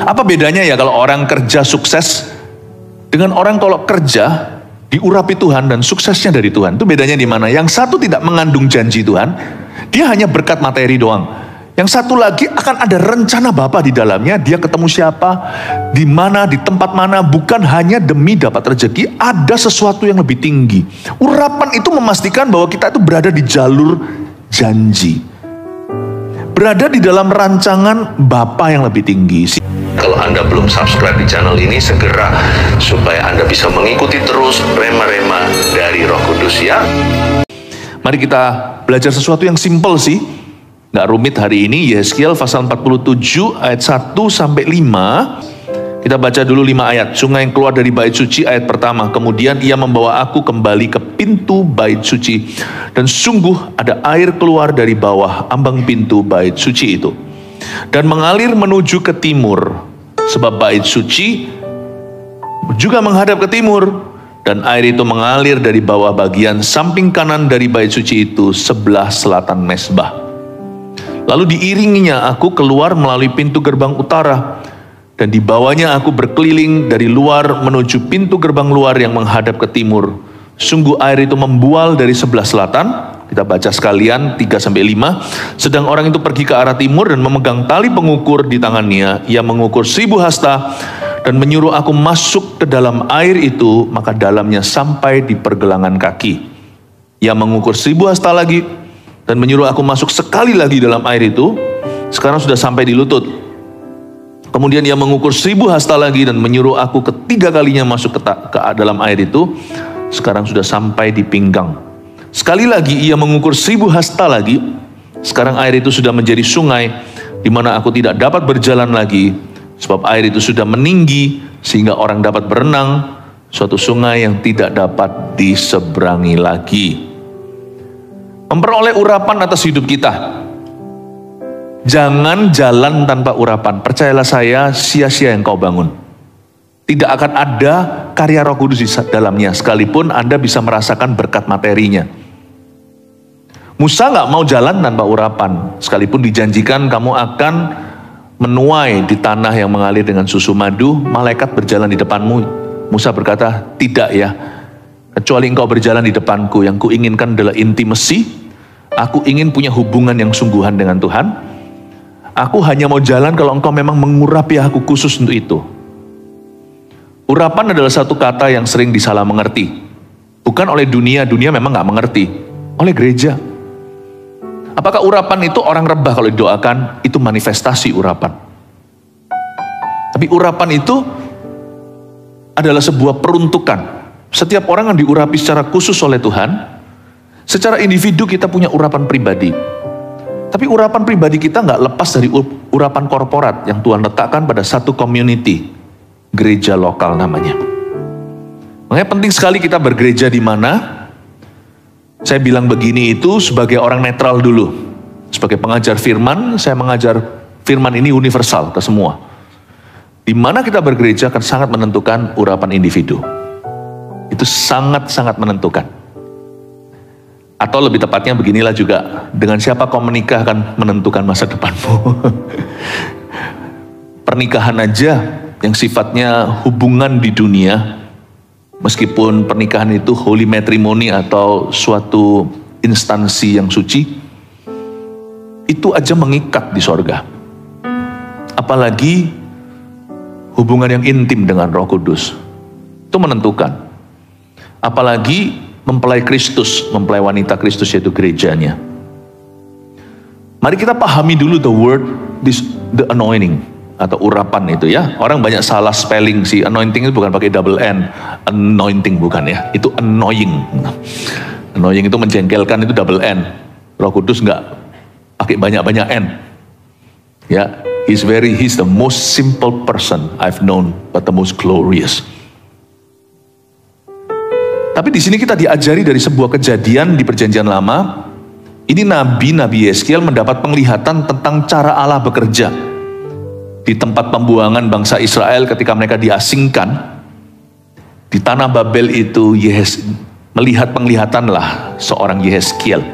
Apa bedanya ya kalau orang kerja sukses dengan orang kalau kerja diurapi Tuhan dan suksesnya dari Tuhan? Itu bedanya di mana? Yang satu tidak mengandung janji Tuhan, dia hanya berkat materi doang. Yang satu lagi akan ada rencana Bapa di dalamnya, dia ketemu siapa, di mana, di tempat mana, bukan hanya demi dapat rezeki, ada sesuatu yang lebih tinggi. Urapan itu memastikan bahwa kita itu berada di jalur janji. Berada di dalam rancangan Bapa yang lebih tinggi. Kalau Anda belum subscribe di channel ini, segera supaya Anda bisa mengikuti terus rema-rema dari Roh Kudus ya. Mari kita belajar sesuatu yang simple sih. Nggak rumit hari ini. Yehezkiel pasal 47 ayat 1 sampai 5. Kita baca dulu 5 ayat. Sungai yang keluar dari bait suci ayat pertama. Kemudian ia membawa aku kembali ke pintu bait suci. Dan sungguh ada air keluar dari bawah ambang pintu bait suci itu. Dan mengalir menuju ke timur. Sebab bait suci juga menghadap ke timur. Dan air itu mengalir dari bawah bagian samping kanan dari bait suci itu sebelah selatan mezbah. Lalu diiringinya aku keluar melalui pintu gerbang utara. Dan dibawanya aku berkeliling dari luar menuju pintu gerbang luar yang menghadap ke timur. Sungguh air itu membual dari sebelah selatan. Kita baca sekalian 3-5. Sedang orang itu pergi ke arah timur dan memegang tali pengukur di tangannya. Ia mengukur 1000 hasta dan menyuruh aku masuk ke dalam air itu, maka dalamnya sampai di pergelangan kaki. Ia mengukur 1000 hasta lagi dan menyuruh aku masuk sekali lagi dalam air itu. Sekarang sudah sampai di lutut. Kemudian ia mengukur 1000 hasta lagi dan menyuruh aku ketiga kalinya masuk ke dalam air itu. Sekarang sudah sampai di pinggang. Sekali lagi ia mengukur 1000 hasta lagi. Sekarang air itu sudah menjadi sungai di mana aku tidak dapat berjalan lagi. Sebab air itu sudah meninggi sehingga orang dapat berenang. Suatu sungai yang tidak dapat diseberangi lagi. Memperoleh urapan atas hidup kita. Jangan jalan tanpa urapan. Percayalah saya, sia-sia yang kau bangun. Tidak akan ada karya Roh Kudus di dalamnya, sekalipun Anda bisa merasakan berkat materinya. Musa nggak mau jalan tanpa urapan, sekalipun dijanjikan kamu akan menuai di tanah yang mengalir dengan susu madu, malaikat berjalan di depanmu. Musa berkata, tidak ya, kecuali engkau berjalan di depanku. Yang kuinginkan adalah intimasi. Aku ingin punya hubungan yang sungguhan dengan Tuhan. Aku hanya mau jalan kalau engkau memang mengurapi aku khusus untuk itu. Urapan adalah satu kata yang sering disalah mengerti. Bukan oleh dunia, dunia memang nggak mengerti. Oleh gereja. Apakah urapan itu orang rebah kalau didoakan? Itu manifestasi urapan. Tapi urapan itu adalah sebuah peruntukan. Setiap orang yang diurapi secara khusus oleh Tuhan, secara individu kita punya urapan pribadi. Tapi urapan pribadi kita nggak lepas dari urapan korporat yang Tuhan letakkan pada satu community, gereja lokal namanya. Makanya penting sekali kita bergereja di mana. Saya bilang begini itu sebagai orang netral dulu. Sebagai pengajar firman, saya mengajar firman ini universal ke semua. Di mana kita bergereja akan sangat menentukan urapan individu. Itu sangat-sangat menentukan. Atau lebih tepatnya beginilah juga, dengan siapa kau menikah akan menentukan masa depanmu. Pernikahan aja yang sifatnya hubungan di dunia, meskipun pernikahan itu holy matrimony atau suatu instansi yang suci, itu aja mengikat di sorga. Apalagi hubungan yang intim dengan Roh Kudus, itu menentukan. Apalagi mempelai Kristus, mempelai wanita Kristus yaitu gerejanya. Mari kita pahami dulu the anointing atau urapan itu ya. Orang banyak salah spelling sih. Anointing itu bukan pakai double N. Anointing bukan ya. Itu annoying. Annoying itu menjengkelkan, itu double N. Roh Kudus nggak pakai banyak-banyak N. Ya, he's the most simple person I've known, but the most glorious. Tapi di sini kita diajari dari sebuah kejadian di Perjanjian Lama. Ini Nabi Yehezkiel mendapat penglihatan tentang cara Allah bekerja di tempat pembuangan bangsa Israel ketika mereka diasingkan di tanah Babel itu. Melihat penglihatanlah seorang Yehezkiel.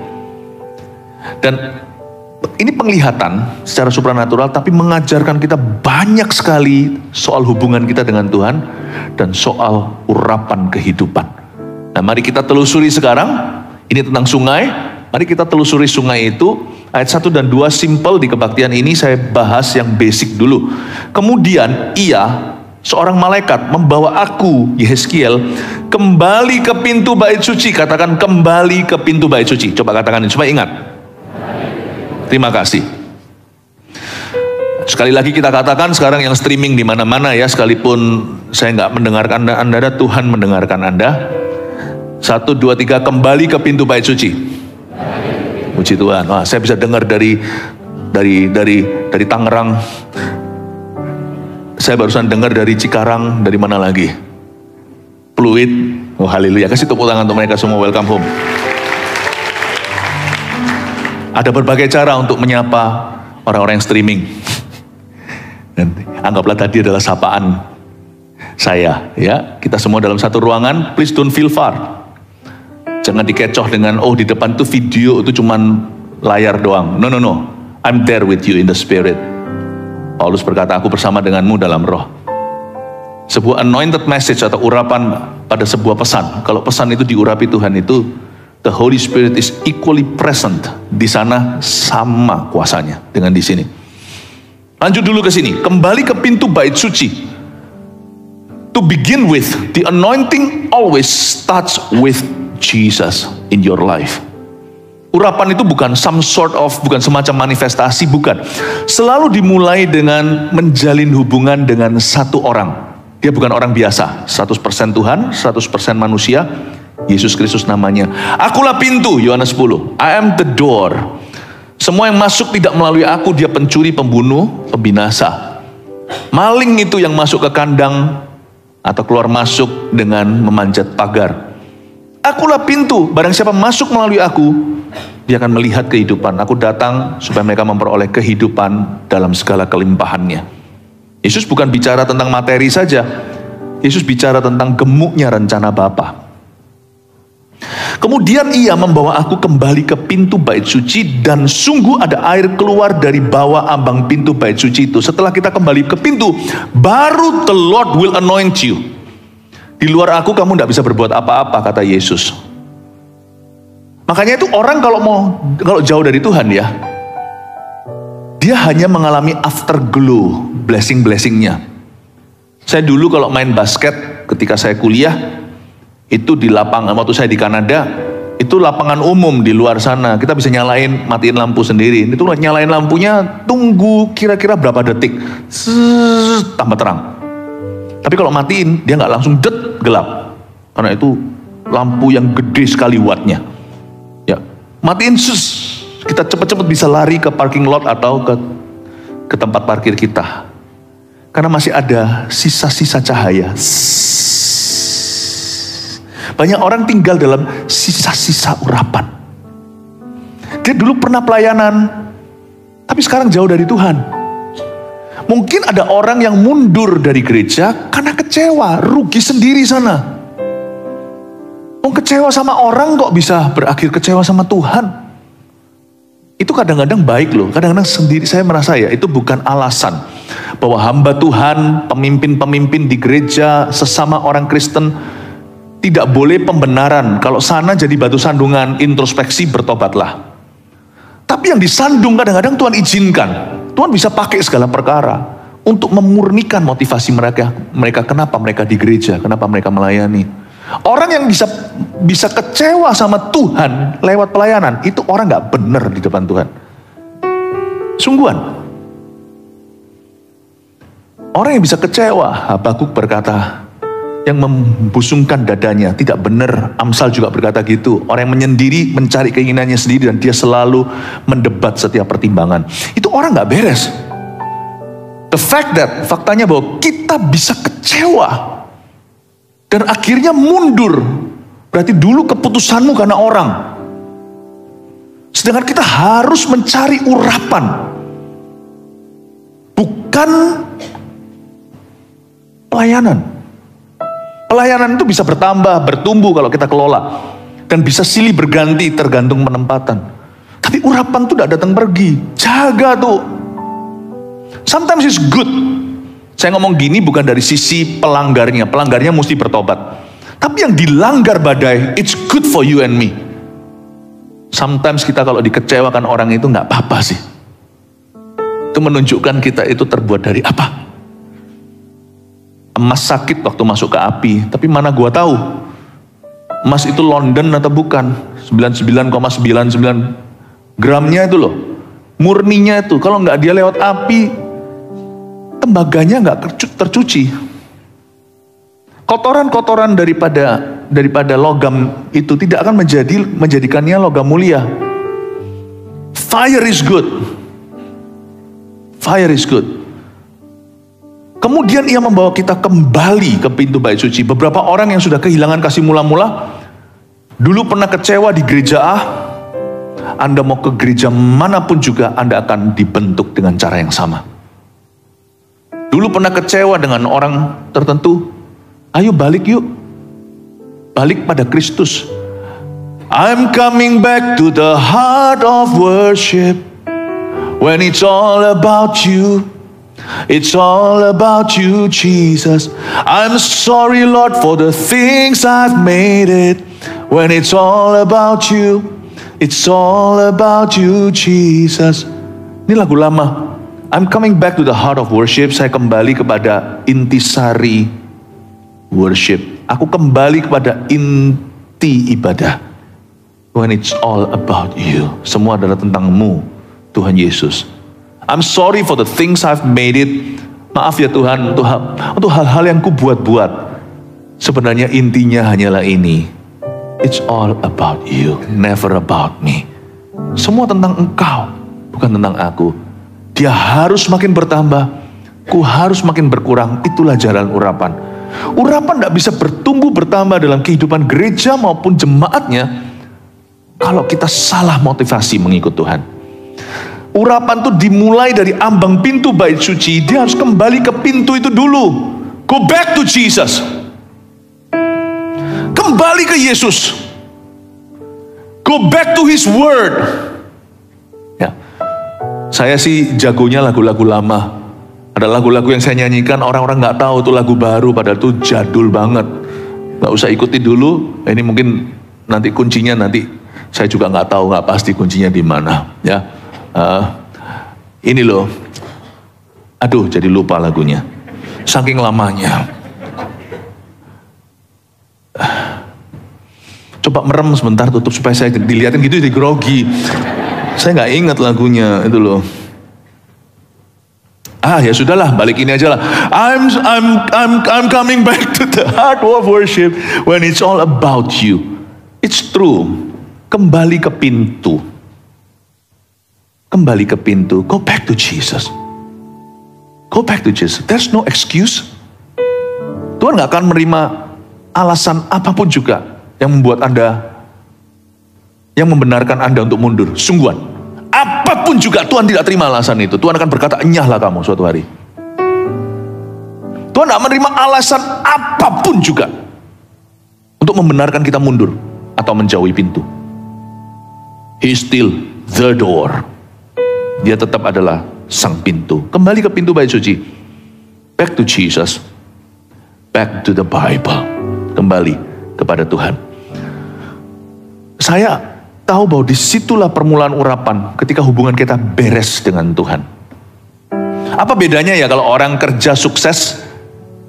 Dan Ini penglihatan secara supranatural, tapi mengajarkan kita banyak sekali soal hubungan kita dengan Tuhan dan soal urapan kehidupan. Nah, mari kita telusuri sekarang. Ini tentang sungai. Mari kita telusuri sungai itu. Ayat 1 dan 2 simple di kebaktian ini, saya bahas yang basic dulu. Kemudian ia, seorang malaikat, membawa aku, Yehezkiel, kembali ke pintu bait suci. Katakan kembali ke pintu bait suci. Coba katakan ini, supaya ingat. Terima kasih. Sekali lagi kita katakan sekarang yang streaming di mana-mana ya, sekalipun saya nggak mendengarkan Anda, Tuhan mendengarkan Anda. 1, 2, 3, kembali ke pintu bait suci. Puji Tuhan. Wah, saya bisa dengar dari Tangerang. Saya barusan dengar dari Cikarang, dari mana lagi? Pluit. Oh, haleluya. Kasih tepuk tangan untuk mereka semua, welcome home. Ada berbagai cara untuk menyapa orang-orang yang streaming. Dan anggaplah tadi adalah sapaan saya, ya. Kita semua dalam satu ruangan, please don't feel far. Jangan dikecoh dengan, oh di depan tuh video itu cuman layar doang. No, no, no. I'm there with you in the spirit. Paulus berkata, aku bersama denganmu dalam roh. Sebuah anointed message atau urapan pada sebuah pesan. Kalau pesan itu diurapi Tuhan itu, the Holy Spirit is equally present. Di sana sama kuasanya dengan di sini. Lanjut dulu ke sini. Kembali ke pintu bait suci. To begin with, the anointing always starts with Jesus in your life. Urapan itu bukan bukan semacam manifestasi, bukan. Selalu dimulai dengan menjalin hubungan dengan satu orang. Dia bukan orang biasa, 100% Tuhan, 100% manusia. Yesus Kristus namanya. Akulah pintu, Yohanes 10. I am the door. Semua yang masuk tidak melalui aku, dia pencuri, pembunuh, pembinasa. Maling itu yang masuk ke kandang atau keluar masuk dengan memanjat pagar. Akulah pintu, barang siapa masuk melalui aku, dia akan melihat kehidupan. Aku datang supaya mereka memperoleh kehidupan dalam segala kelimpahannya. Yesus bukan bicara tentang materi saja. Yesus bicara tentang gemuknya rencana Bapa. Kemudian ia membawa aku kembali ke pintu bait suci, dan sungguh ada air keluar dari bawah ambang pintu bait suci itu. Setelah kita kembali ke pintu, baru the Lord will anoint you. Di luar aku kamu tidak bisa berbuat apa-apa, kata Yesus. Makanya itu orang kalau jauh dari Tuhan ya, dia hanya mengalami afterglow, blessing-blessingnya. Saya dulu kalau main basket ketika saya kuliah, itu di lapangan, waktu saya di Kanada, itu lapangan umum di luar sana. Kita bisa matiin lampu sendiri. Itu nyalain lampunya, tunggu kira-kira berapa detik, tambah terang. Tapi kalau matiin, dia nggak langsung gelap. Karena itu lampu yang gede sekali wattnya. Ya, matiin, kita cepat-cepat bisa lari ke parking lot atau ke tempat parkir kita. Karena masih ada sisa-sisa cahaya. Banyak orang tinggal dalam sisa-sisa urapan. Dia dulu pernah pelayanan, tapi sekarang jauh dari Tuhan. Mungkin ada orang yang mundur dari gereja karena kecewa, rugi sendiri sana. Kecewa sama orang kok bisa berakhir kecewa sama Tuhan. Itu kadang-kadang baik loh, kadang-kadang sendiri saya merasa ya, itu bukan alasan bahwa hamba Tuhan, pemimpin-pemimpin di gereja, sesama orang Kristen, tidak boleh pembenaran. Kalau sana jadi batu sandungan, introspeksi, bertobatlah. Tapi yang disandung kadang-kadang Tuhan izinkan. Tuhan bisa pakai segala perkara untuk memurnikan motivasi mereka kenapa mereka di gereja, kenapa mereka melayani. Orang yang bisa kecewa sama Tuhan lewat pelayanan, itu orang gak benar di depan Tuhan. Sungguhan. Orang yang bisa kecewa, Habakuk berkata, yang membusungkan dadanya, tidak benar. Amsal juga berkata gitu. Orang yang menyendiri, mencari keinginannya sendiri, dan dia selalu mendebat setiap pertimbangan. Itu orang gak beres. Faktanya bahwa kita bisa kecewa dan akhirnya mundur. Berarti dulu keputusanmu karena orang. Sedangkan kita harus mencari urapan. Bukan pelayanan. Pelayanan itu bisa bertambah, bertumbuh kalau kita kelola. Dan bisa silih berganti tergantung penempatan. Tapi urapan tuh tidak datang pergi. Jaga tuh. Sometimes it's good. Saya ngomong gini bukan dari sisi pelanggarnya. Pelanggarnya mesti bertobat. Tapi yang dilanggar badai, it's good for you and me. Sometimes kita kalau dikecewakan orang itu nggak apa-apa sih. Itu menunjukkan kita itu terbuat dari apa? Emas sakit waktu masuk ke api. Tapi mana gua tahu? Emas itu London atau bukan? 99,99 gramnya itu loh, murninya itu, kalau nggak dia lewat api, tembaganya nggak tercuci. Kotoran-kotoran daripada logam itu tidak akan menjadikannya logam mulia. Fire is good. Fire is good. Kemudian ia membawa kita kembali ke pintu bait suci. Beberapa orang yang sudah kehilangan kasih mula-mula, dulu pernah kecewa di gereja A, Anda mau ke gereja manapun juga Anda akan dibentuk dengan cara yang sama. Dulu pernah kecewa dengan orang tertentu, ayo balik yuk. Balik pada Kristus. I'm coming back to the heart of worship. When it's all about you. It's all about you, Jesus. I'm sorry, Lord, for the things I've made it. When it's all about you. It's all about you, Jesus. Ini lagu lama. I'm coming back to the heart of worship. Saya kembali kepada intisari worship. Aku kembali kepada inti ibadah. When it's all about you. Semua adalah tentang-Mu, Tuhan Yesus. I'm sorry for the things I've made it. Maaf ya Tuhan, untuk hal-hal yang kubuat-buat. Sebenarnya intinya hanyalah ini. It's all about you, never about me. Semua tentang Engkau, bukan tentang aku. Dia harus makin bertambah, ku harus makin berkurang. Itulah jalan urapan. Urapan tidak bisa bertumbuh bertambah dalam kehidupan gereja maupun jemaatnya kalau kita salah motivasi mengikut Tuhan. Urapan itu dimulai dari ambang pintu bait suci. Dia harus kembali ke pintu itu dulu. Go back to Jesus. Kembali ke Yesus. Go back to His Word. Ya. Saya sih jagonya lagu-lagu lama. Ada lagu-lagu yang saya nyanyikan orang-orang nggak tahu itu lagu baru, padahal itu jadul banget. Nggak usah ikuti dulu. Ini mungkin nanti kuncinya nanti saya juga nggak tahu, nggak pasti kuncinya di mana. Ya, ini loh. Aduh, jadi lupa lagunya. Saking lamanya. Coba merem sebentar, tutup supaya saya dilihatin gitu, jadi grogi. Saya nggak ingat lagunya itu loh. Ya sudahlah, balik ini aja lah. I'm coming back to the heart of worship when it's all about you. It's true. Kembali ke pintu. Kembali ke pintu. Go back to Jesus. Go back to Jesus. There's no excuse. Tuhan nggak akan menerima alasan apapun juga yang membuat Anda, yang membenarkan Anda untuk mundur. Sungguhan. Apapun juga Tuhan tidak terima alasan itu. Tuhan akan berkata, enyahlah kamu suatu hari. Tuhan tidak menerima alasan apapun juga untuk membenarkan kita mundur atau menjauhi pintu. He is still the door. Dia tetap adalah sang pintu. Kembali ke pintu bait suci. Back to Jesus. Back to the Bible. Kembali kepada Tuhan. Saya tahu bahwa disitulah permulaan urapan ketika hubungan kita beres dengan Tuhan. Apa bedanya ya kalau orang kerja sukses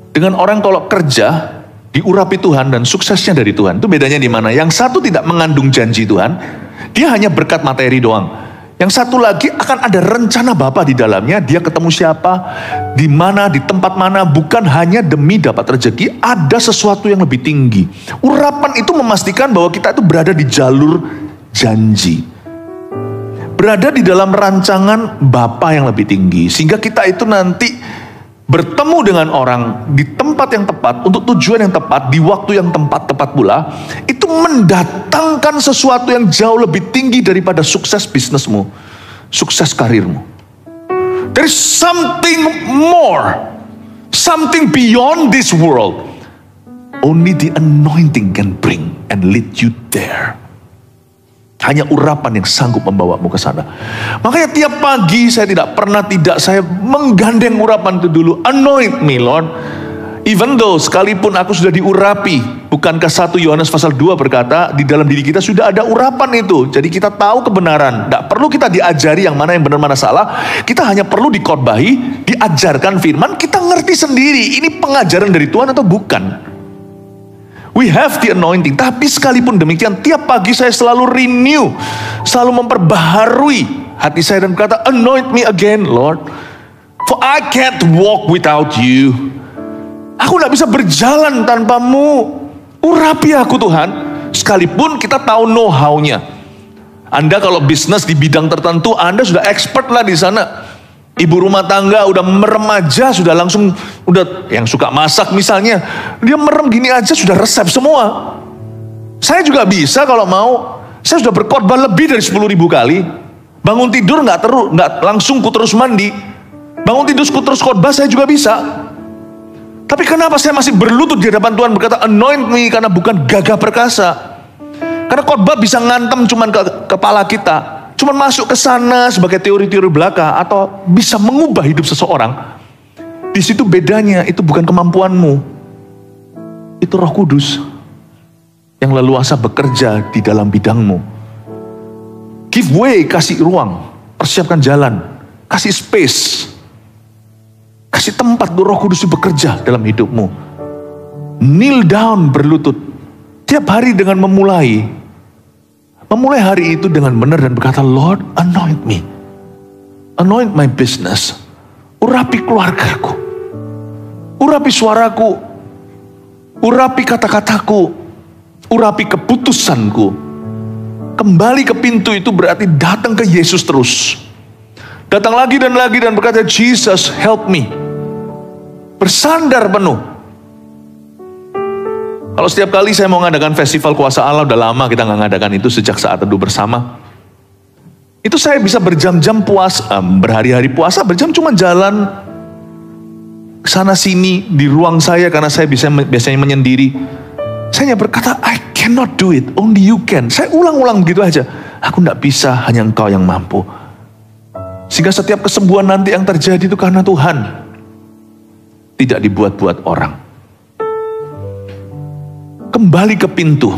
dengan orang kalau kerja diurapi Tuhan dan suksesnya dari Tuhan? Itu bedanya di mana? Yang satu tidak mengandung janji Tuhan, dia hanya berkat materi doang. Yang satu lagi akan ada rencana Bapa di dalamnya, dia ketemu siapa, di mana, di tempat mana, bukan hanya demi dapat rezeki, ada sesuatu yang lebih tinggi. Urapan itu memastikan bahwa kita itu berada di jalur janji. Berada di dalam rancangan Bapa yang lebih tinggi. Sehingga kita itu nanti bertemu dengan orang di tempat yang tepat, untuk tujuan yang tepat, di waktu yang tepat pula, itu mendatangkan sesuatu yang jauh lebih tinggi daripada sukses bisnismu, sukses karirmu. There is something more, something beyond this world. Only the anointing can bring and lead you there. Hanya urapan yang sanggup membawamu ke sana. Makanya tiap pagi saya saya menggandeng urapan itu dulu. Anoint me, Lord. Even though sekalipun aku sudah diurapi. Bukankah 1 Yohanes pasal 2 berkata, di dalam diri kita sudah ada urapan itu. Jadi kita tahu kebenaran. Tidak perlu kita diajari yang mana yang benar, mana salah. Kita hanya perlu dikhotbahi, diajarkan firman. Kita ngerti sendiri, ini pengajaran dari Tuhan atau bukan. We have the anointing. Tapi sekalipun demikian, tiap pagi saya selalu renew, selalu memperbaharui hati saya dan berkata, anoint me again, Lord. For I can't walk without you. Aku tidak bisa berjalan tanpamu. Urapi aku, Tuhan. Sekalipun kita tahu know-how-nya. Anda kalau bisnis di bidang tertentu, Anda sudah expert lah di sana. Ibu rumah tangga udah meremaja, sudah langsung, udah yang suka masak misalnya, dia merem gini aja sudah resep semua. Saya juga bisa kalau mau. Saya sudah berkhotbah lebih dari 10.000 kali. Bangun tidur nggak langsung ku terus mandi. Bangun tidur ku terus khotbah, saya juga bisa. Tapi kenapa saya masih berlutut di hadapan Tuhan berkata anoint me? Karena bukan gagah perkasa. Karena khotbah bisa ngantem cuman ke kepala kita. Cuman masuk ke sana sebagai teori-teori belaka atau bisa mengubah hidup seseorang. Di situ bedanya, itu bukan kemampuanmu. Itu Roh Kudus yang leluasa bekerja di dalam bidangmu. Give way, kasih ruang, persiapkan jalan, kasih space. Kasih tempat untuk Roh Kudus bekerja dalam hidupmu. Kneel down, berlutut. Tiap hari dengan memulai hari itu dengan benar dan berkata, Lord, anoint me. Anoint my business. Urapi keluargaku. Urapi suaraku. Urapi kata-kataku. Urapi keputusanku. Kembali ke pintu itu berarti datang ke Yesus terus. Datang lagi dan berkata, Jesus, help me. Bersandar penuh. Kalau setiap kali saya mau ngadakan festival kuasa Allah, udah lama kita nggak ngadakan itu sejak saat teduh bersama. Itu saya bisa berjam-jam puasa, berhari-hari puasa, berjam cuma jalan sana sini di ruang saya karena saya biasanya menyendiri. Saya berkata, I cannot do it, only you can. Saya ulang-ulang begitu aja. Aku nggak bisa, hanya Engkau yang mampu. Sehingga setiap kesembuhan nanti yang terjadi itu karena Tuhan. Tidak dibuat-buat orang. Kembali ke pintu.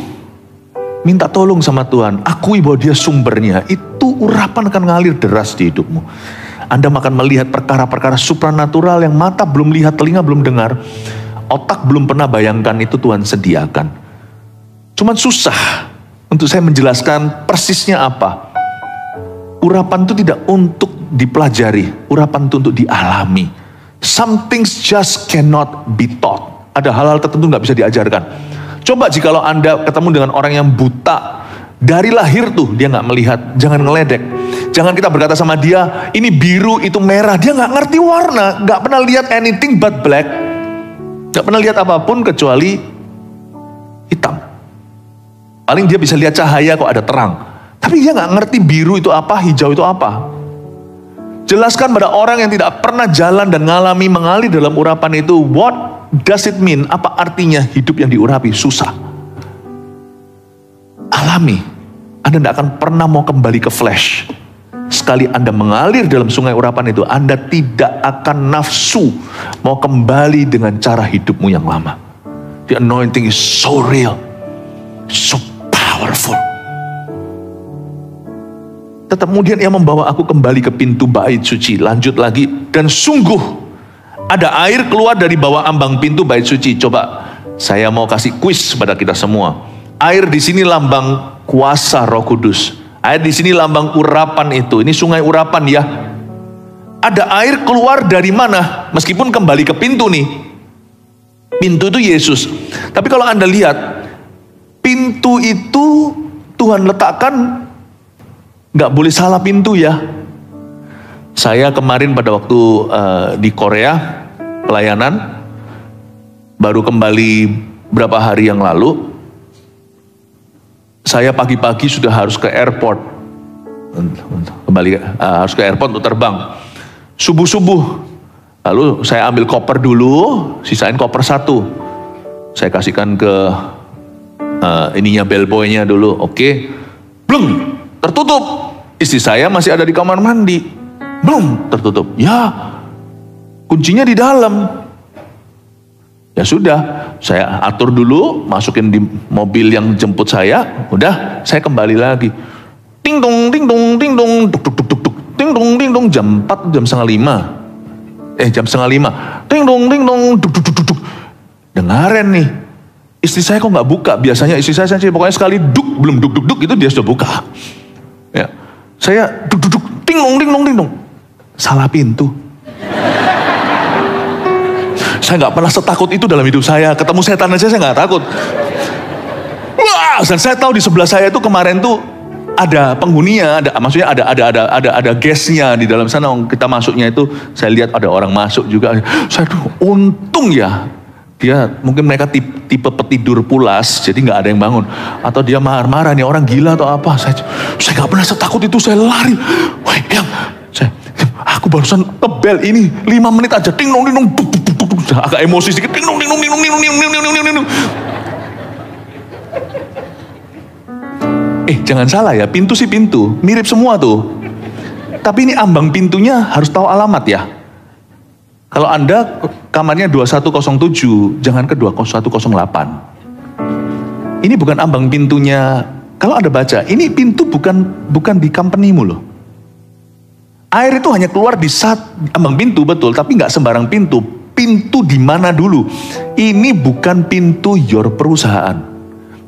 Minta tolong sama Tuhan. Akui bahwa dia sumbernya. Itu urapan akan ngalir deras di hidupmu. Anda akan melihat perkara-perkara supranatural yang mata belum lihat, telinga belum dengar. Otak belum pernah bayangkan, itu Tuhan sediakan. Cuman susah untuk saya menjelaskan persisnya apa. Urapan itu tidak untuk dipelajari. Urapan itu untuk dialami. Some things just cannot be taught. Ada hal-hal tertentu nggak bisa diajarkan. Coba jikalau Anda ketemu dengan orang yang buta, dari lahir tuh dia nggak melihat, jangan ngeledek. Jangan kita berkata sama dia, ini biru, itu merah. Dia nggak ngerti warna, nggak pernah lihat anything but black. Nggak pernah lihat apapun kecuali hitam. Paling dia bisa lihat cahaya kok ada terang. Tapi dia nggak ngerti biru itu apa, hijau itu apa. Jelaskan pada orang yang tidak pernah jalan dan mengalir dalam urapan itu, what does it mean? Apa artinya hidup yang diurapi? Susah. Alami. Anda tidak akan pernah mau kembali ke flesh. Sekali Anda mengalir dalam sungai urapan itu, Anda tidak akan nafsu mau kembali dengan cara hidupmu yang lama. The anointing is so real, so powerful. Tetap kemudian ia membawa aku kembali ke pintu bait suci. Lanjut lagi, dan sungguh ada air keluar dari bawah ambang pintu bait suci. Coba saya mau kasih kuis pada kita semua. Air di sini lambang kuasa Roh Kudus. Air di sini lambang urapan itu. Ini sungai urapan ya. Ada air keluar dari mana? Meskipun kembali ke pintu nih. Pintu itu Yesus. Tapi kalau Anda lihat, pintu itu Tuhan letakkan, nggak boleh salah pintu ya. Saya kemarin pada waktu di Korea pelayanan, baru kembali berapa hari yang lalu, saya pagi-pagi sudah harus ke airport, harus ke airport untuk terbang. Subuh-subuh, lalu saya ambil koper dulu, sisain koper satu, saya kasihkan ke ininya bellboynya dulu, oke. Bleng, tertutup. Istri saya masih ada di kamar mandi. Bleng, tertutup. Ya, kuncinya di dalam. Ya sudah, saya atur dulu, masukin di mobil yang jemput saya, udah, saya kembali lagi. Ting dong, duk duk duk duk duk, ting dong, jam 4, jam setengah 5. Jam setengah 5. Ting dong, duk duk duk duk. Dengaran nih, istri saya kok nggak buka? Biasanya istri saya pokoknya sekali belum duk duk duk itu dia sudah buka. Ya, saya duk duk duk, ting dong, salah pintu. Saya nggak pernah setakut itu dalam hidup saya. Ketemu setan aja saya nggak takut. Wah, dan saya tahu di sebelah saya itu kemarin tuh ada penghuninya, maksudnya ada gasnya di dalam sana. Kita masuknya itu saya lihat ada orang masuk juga. Saya tuh untung ya. Dia mungkin mereka tipe petidur pulas, jadi nggak ada yang bangun. Atau dia marah-marah nih orang gila atau apa. Saya nggak pernah setakut itu. Saya lari. Wah, aku barusan tebel ini 5 menit aja. Ting dong, agak emosi sedikit. Ting dong. Jangan salah ya, pintu sih pintu, mirip semua tuh. Tapi ini ambang pintunya harus tahu alamat ya. Kalau Anda kamarnya 2107, jangan ke 2108. Ini bukan ambang pintunya. Kalau Anda baca, ini pintu bukan di company-mu loh. Air itu hanya keluar di saat ambang pintu, betul, tapi nggak sembarang pintu. Pintu di mana dulu? Ini bukan pintu your perusahaan.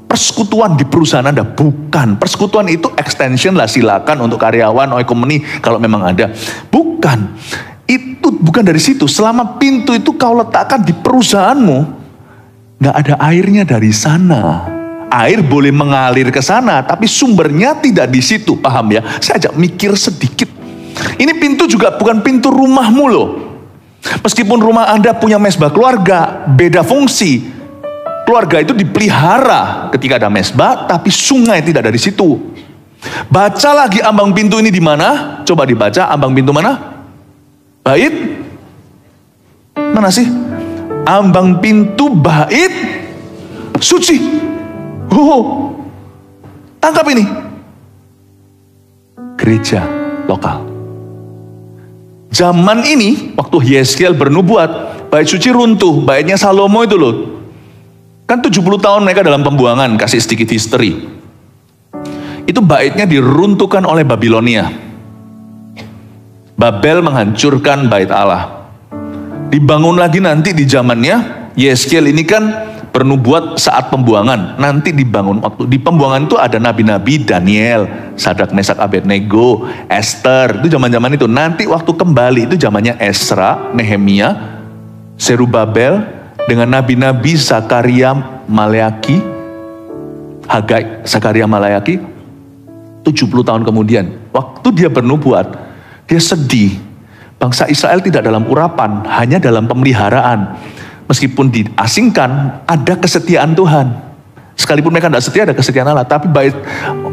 Persekutuan di perusahaan Anda, bukan. Persekutuan itu extension lah, silakan untuk karyawan, company kalau memang ada. Bukan. Itu bukan dari situ. Selama pintu itu kau letakkan di perusahaanmu, nggak ada airnya dari sana. Air boleh mengalir ke sana, tapi sumbernya tidak di situ, paham ya? Saya ajak mikir sedikit. Ini pintu juga bukan pintu rumahmu loh. Meskipun rumah Anda punya mesbah keluarga, beda fungsi. Keluarga itu dipelihara ketika ada mesbah, tapi sungai tidak dari situ. Baca lagi ambang pintu ini di mana? Coba dibaca ambang pintu mana? Bait? Mana sih? Ambang pintu bait suci. Tangkap ini. Gereja lokal. Zaman ini, waktu Yeskiel bernubuat, bait suci runtuh, baitnya Salomo itu loh. Kan 70 tahun mereka dalam pembuangan, kasih sedikit history. Itu baitnya diruntuhkan oleh Babilonia. Babel menghancurkan bait Allah. Dibangun lagi nanti di zamannya, Yeskiel ini kan bernubuat saat pembuangan. Nanti dibangun waktu, di pembuangan itu ada nabi-nabi Daniel, Sadrak, Mesak, Abednego, Esther, itu zaman-zaman itu. Nanti waktu kembali itu zamannya Esra, Nehemia, Serubabel, dengan nabi-nabi Zakaria, Maleaki, Hagai, Zakaria, Maleaki, 70 tahun kemudian. Waktu dia bernubuat, dia sedih. Bangsa Israel tidak dalam urapan, hanya dalam pemeliharaan. Meskipun diasingkan, ada kesetiaan Tuhan. Sekalipun mereka tidak setia, ada kesetiaan Allah. Tapi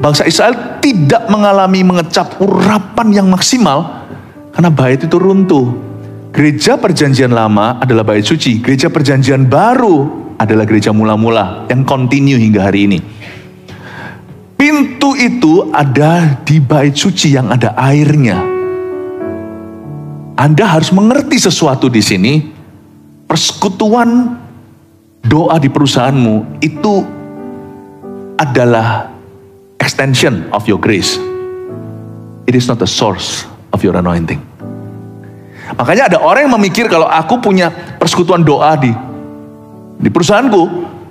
bangsa Israel tidak mengalami mengecap urapan yang maksimal, karena bait itu runtuh. Gereja perjanjian lama adalah bait suci. Gereja perjanjian baru adalah gereja mula-mula yang continue hingga hari ini. Pintu itu ada di bait suci yang ada airnya. Anda harus mengerti sesuatu di sini. Persekutuan doa di perusahaanmu itu adalah extension of your grace. It is not the source of your anointing. Makanya ada orang yang memikir kalau aku punya persekutuan doa di perusahaanku,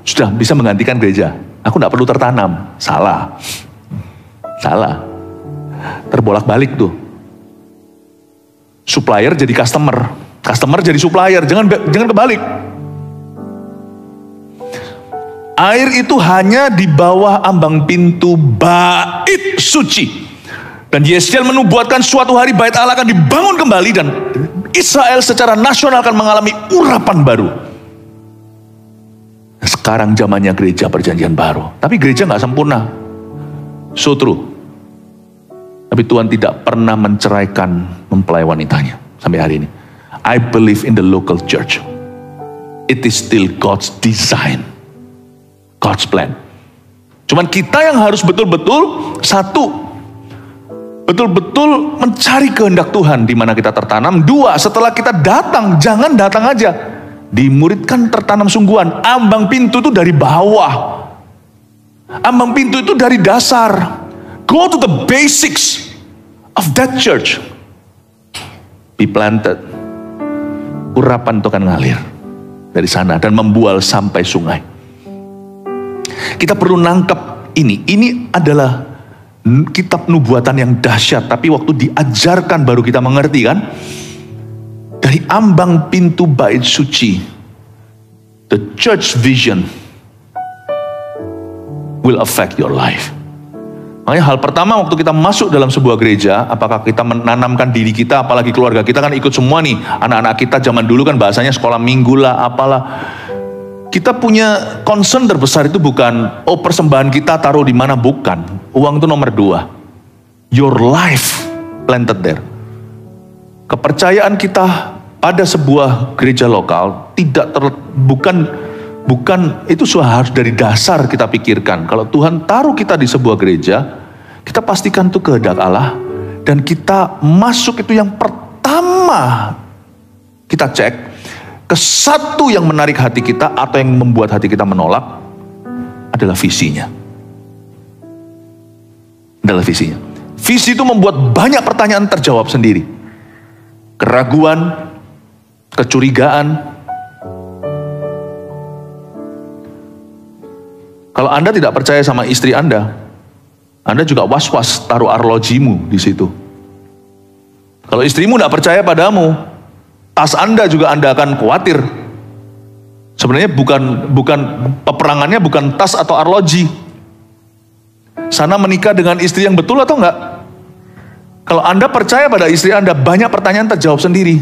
sudah bisa menggantikan gereja. Aku tidak perlu tertanam. Salah. Terbolak-balik tuh. Supplier jadi customer. Customer jadi supplier, jangan kebalik. Air itu hanya di bawah ambang pintu bait suci. Dan Yeskiel menubuatkan suatu hari bait Allah akan dibangun kembali dan Israel secara nasional akan mengalami urapan baru. Sekarang zamannya gereja perjanjian baru. Tapi gereja nggak sempurna. So true. Tapi Tuhan tidak pernah menceraikan mempelai wanitanya sampai hari ini. I believe in the local church. It is still God's design. God's plan. Cuman kita yang harus betul-betul satu, betul-betul mencari kehendak Tuhan di mana kita tertanam. Dua, setelah kita datang, jangan datang aja. Dimuridkan tertanam sungguhan. Ambang pintu itu dari bawah. Ambang pintu itu dari dasar. Go to the basics of that church. Be planted. Urapan itu akan ngalir dari sana dan membual sampai sungai. Kita perlu nangkep ini. Ini adalah kitab nubuatan yang dahsyat, tapi waktu diajarkan baru kita mengerti kan. Dari ambang pintu bait suci, the church vision will affect your life. Makanya hal pertama waktu kita masuk dalam sebuah gereja, apakah kita menanamkan diri kita, apalagi keluarga kita kan ikut semua nih. Anak-anak kita zaman dulu kan bahasanya sekolah minggu lah, apalah. Kita punya concern terbesar itu bukan, oh persembahan kita taruh di mana, bukan. Uang itu nomor 2. Your life planted there. Kepercayaan kita pada sebuah gereja lokal bukan itu harus dari dasar kita pikirkan. Kalau Tuhan taruh kita di sebuah gereja, kita pastikan itu kehendak Allah, dan kita masuk itu yang pertama kita cek ke satu yang menarik hati kita atau yang membuat hati kita menolak adalah visinya. Visi itu membuat banyak pertanyaan terjawab sendiri. Keraguan, kecurigaan. Kalau Anda tidak percaya sama istri Anda juga was-was taruh arlojimu di situ. Kalau istrimu tidak percaya padamu, tas Anda juga Anda akan khawatir. Sebenarnya bukan peperangannya bukan tas atau arloji. Sana menikah dengan istri yang betul atau enggak? Kalau Anda percaya pada istri Anda, banyak pertanyaan terjawab sendiri.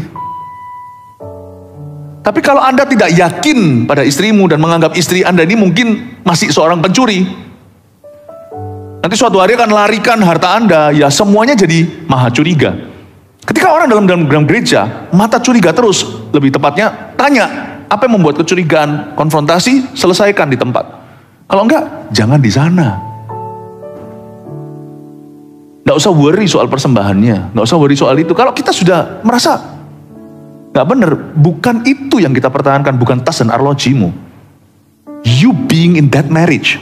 Tapi kalau Anda tidak yakin pada istrimu dan menganggap istri Anda ini mungkin masih seorang pencuri, nanti suatu hari akan larikan harta Anda, ya semuanya jadi maha curiga. Ketika orang dalam gereja, mata curiga terus, lebih tepatnya tanya, apa yang membuat kecurigaan? Konfrontasi, selesaikan di tempat. Kalau enggak, jangan di sana. Nggak usah worry soal persembahannya, nggak usah worry soal itu. Kalau kita sudah merasa nggak benar, bukan itu yang kita pertahankan, bukan tas dan arlojimu. You being in that marriage.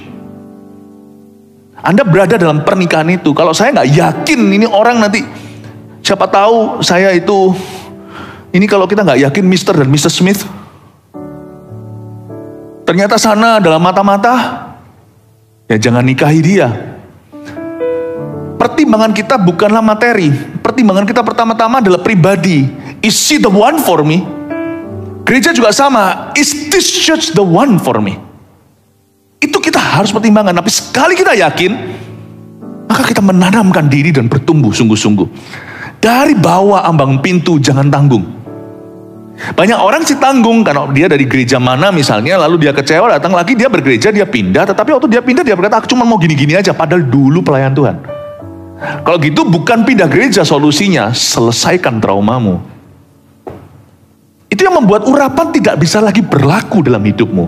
Anda berada dalam pernikahan itu. Kalau saya nggak yakin ini orang nanti, siapa tahu saya itu, ini kalau kita nggak yakin Mr. dan Mrs. Smith, ternyata sana dalam mata-mata, ya jangan nikahi dia. Pertimbangan kita bukanlah materi. Pertimbangan kita pertama-tama adalah pribadi. Is she the one for me? Gereja juga sama. Is this church the one for me? Itu kita harus pertimbangkan. Tapi sekali kita yakin, maka kita menanamkan diri dan bertumbuh sungguh-sungguh. Dari bawah ambang pintu, jangan tanggung. Banyak orang sih tanggung, karena dia dari gereja mana misalnya, lalu dia kecewa, datang lagi, dia bergereja, dia pindah. Tetapi waktu dia pindah, dia berkata, aku cuma mau gini-gini aja. Padahal dulu pelayan Tuhan. Kalau gitu bukan pindah gereja solusinya, selesaikan traumamu. Itu yang membuat urapan tidak bisa lagi berlaku dalam hidupmu.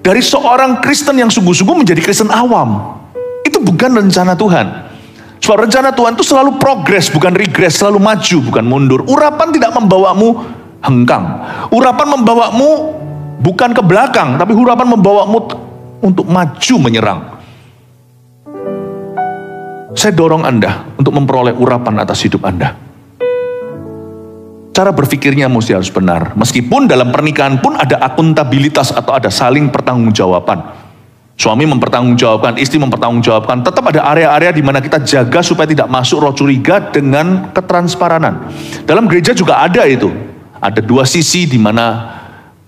Dari seorang Kristen yang sungguh-sungguh menjadi Kristen awam, itu bukan rencana Tuhan. Sebab rencana Tuhan itu selalu progres, bukan regres, selalu maju, bukan mundur. Urapan tidak membawamu hengkang. Urapan membawamu bukan ke belakang, tapi urapan membawamu untuk maju menyerang. Saya dorong Anda untuk memperoleh urapan atas hidup Anda. Cara berpikirnya mesti harus benar. Meskipun dalam pernikahan pun ada akuntabilitas atau ada saling pertanggungjawaban. Suami mempertanggungjawabkan, istri mempertanggungjawabkan. Tetap ada area-area di mana kita jaga supaya tidak masuk roh curiga dengan ketransparanan. Dalam gereja juga ada itu. Ada dua sisi di mana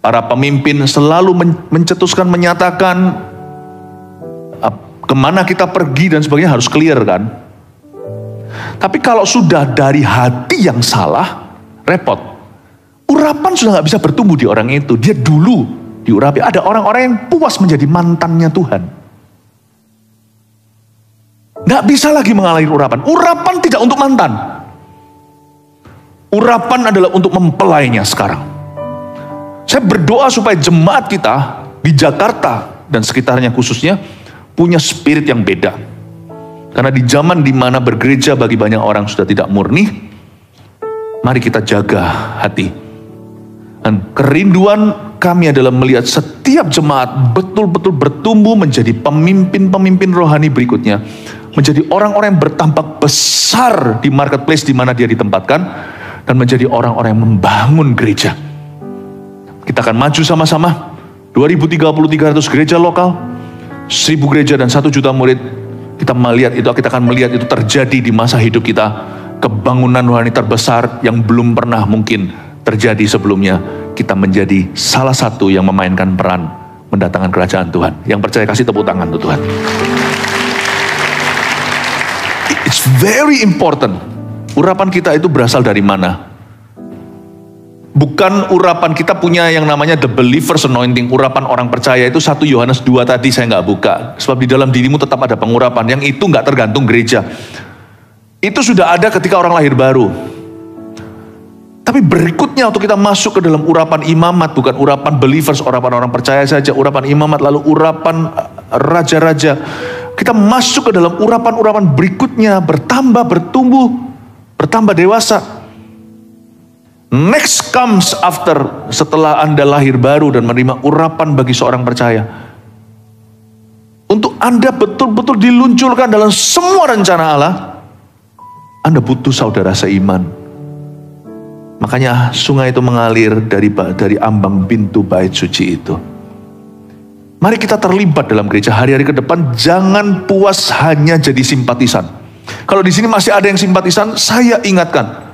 para pemimpin selalu mencetuskan, menyatakan kemana kita pergi dan sebagainya harus clear kan. Tapi kalau sudah dari hati yang salah, repot. Urapan sudah gak bisa bertumbuh di orang itu. Dia dulu diurapi. Ada orang-orang yang puas menjadi mantannya Tuhan. Gak bisa lagi mengalir urapan. Urapan tidak untuk mantan. Urapan adalah untuk mempelainya sekarang. Saya berdoa supaya jemaat kita di Jakarta dan sekitarnya khususnya punya spirit yang beda. Karena di zaman dimana bergereja bagi banyak orang sudah tidak murni, mari kita jaga hati. Dan kerinduan kami adalah melihat setiap jemaat betul-betul bertumbuh menjadi pemimpin-pemimpin rohani berikutnya. Menjadi orang-orang yang bertampak besar di marketplace di mana dia ditempatkan. Dan menjadi orang-orang yang membangun gereja. Kita akan maju sama-sama. 2030 300 gereja lokal, 1000 gereja dan 1 juta murid. Kita akan melihat itu terjadi di masa hidup kita. Kebangunan rohani terbesar yang belum pernah mungkin terjadi sebelumnya. Kita menjadi salah satu yang memainkan peran mendatangkan kerajaan Tuhan. Yang percaya kasih tepuk tangan untuk Tuhan. It's very important. Urapan kita itu berasal dari mana? Bukan urapan kita punya yang namanya the believer's anointing. Urapan orang percaya itu 1 Yohanes 2 tadi saya nggak buka. Sebab di dalam dirimu tetap ada pengurapan. Yang itu nggak tergantung gereja. Itu sudah ada ketika orang lahir baru. Tapi berikutnya untuk kita masuk ke dalam urapan imamat. Bukan urapan believers, urapan orang percaya saja. Urapan imamat lalu urapan raja-raja. Kita masuk ke dalam urapan-urapan berikutnya. Bertambah, bertumbuh, bertambah dewasa. Next comes after, setelah Anda lahir baru dan menerima urapan bagi seorang percaya. Untuk Anda betul-betul diluncurkan dalam semua rencana Allah, Anda butuh saudara seiman. Makanya sungai itu mengalir dari ambang pintu bait suci itu. Mari kita terlibat dalam gereja hari-hari ke depan. Jangan puas hanya jadi simpatisan. Kalau di sini masih ada yang simpatisan, saya ingatkan.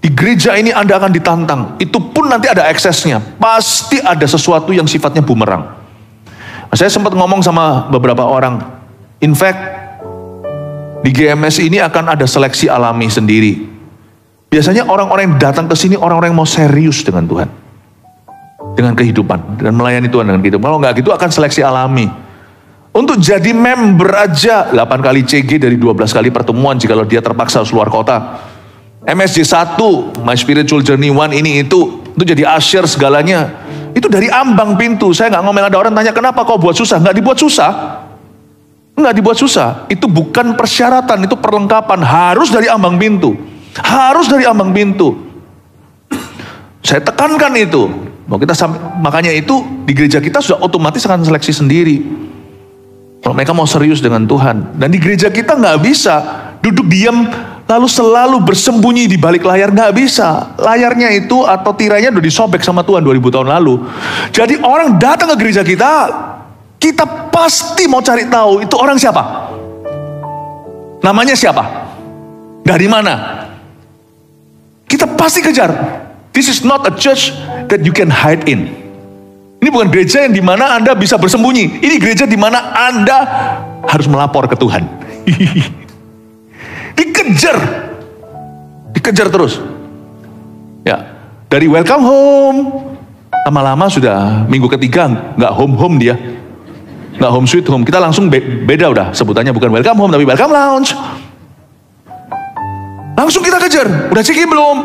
Di gereja ini Anda akan ditantang. Itu pun nanti ada eksesnya. Pasti ada sesuatu yang sifatnya bumerang. Saya sempat ngomong sama beberapa orang. In fact, di GMS ini akan ada seleksi alami sendiri. Biasanya orang-orang yang datang ke sini, orang-orang yang mau serius dengan Tuhan. Dengan kehidupan. Dan melayani Tuhan dengan kehidupan. Kalau nggak gitu akan seleksi alami. Untuk jadi member aja, 8 kali CG dari 12 kali pertemuan jika dia terpaksa keluar kota. MSJ 1, My Spiritual Journey 1 ini itu jadi usher segalanya. Itu dari ambang pintu. Saya nggak ngomel, ada orang tanya kenapa kau buat susah. Nggak dibuat susah. Nggak dibuat susah. Itu bukan persyaratan, itu perlengkapan. Harus dari ambang pintu. Harus dari ambang pintu. Saya tekankan itu. Makanya itu di gereja kita sudah otomatis akan seleksi sendiri. Kalau mereka mau serius dengan Tuhan. Dan di gereja kita nggak bisa duduk diam lalu selalu bersembunyi di balik layar. Nggak bisa. Layarnya itu atau tirainya udah disobek sama Tuhan 2000 tahun lalu. Jadi orang datang ke gereja kita, kita pasti mau cari tahu itu orang siapa. Namanya siapa? Dari mana? Kita pasti kejar. This is not a church that you can hide in. Ini bukan gereja yang dimana Anda bisa bersembunyi. Ini gereja dimana Anda harus melapor ke Tuhan. Dikejar terus. Ya, dari welcome home, lama-lama sudah minggu ketiga nggak home dia, nggak home sweet home. Kita langsung beda udah sebutannya, bukan welcome home tapi welcome lounge. Langsung kita kejar. Udah ciki belum?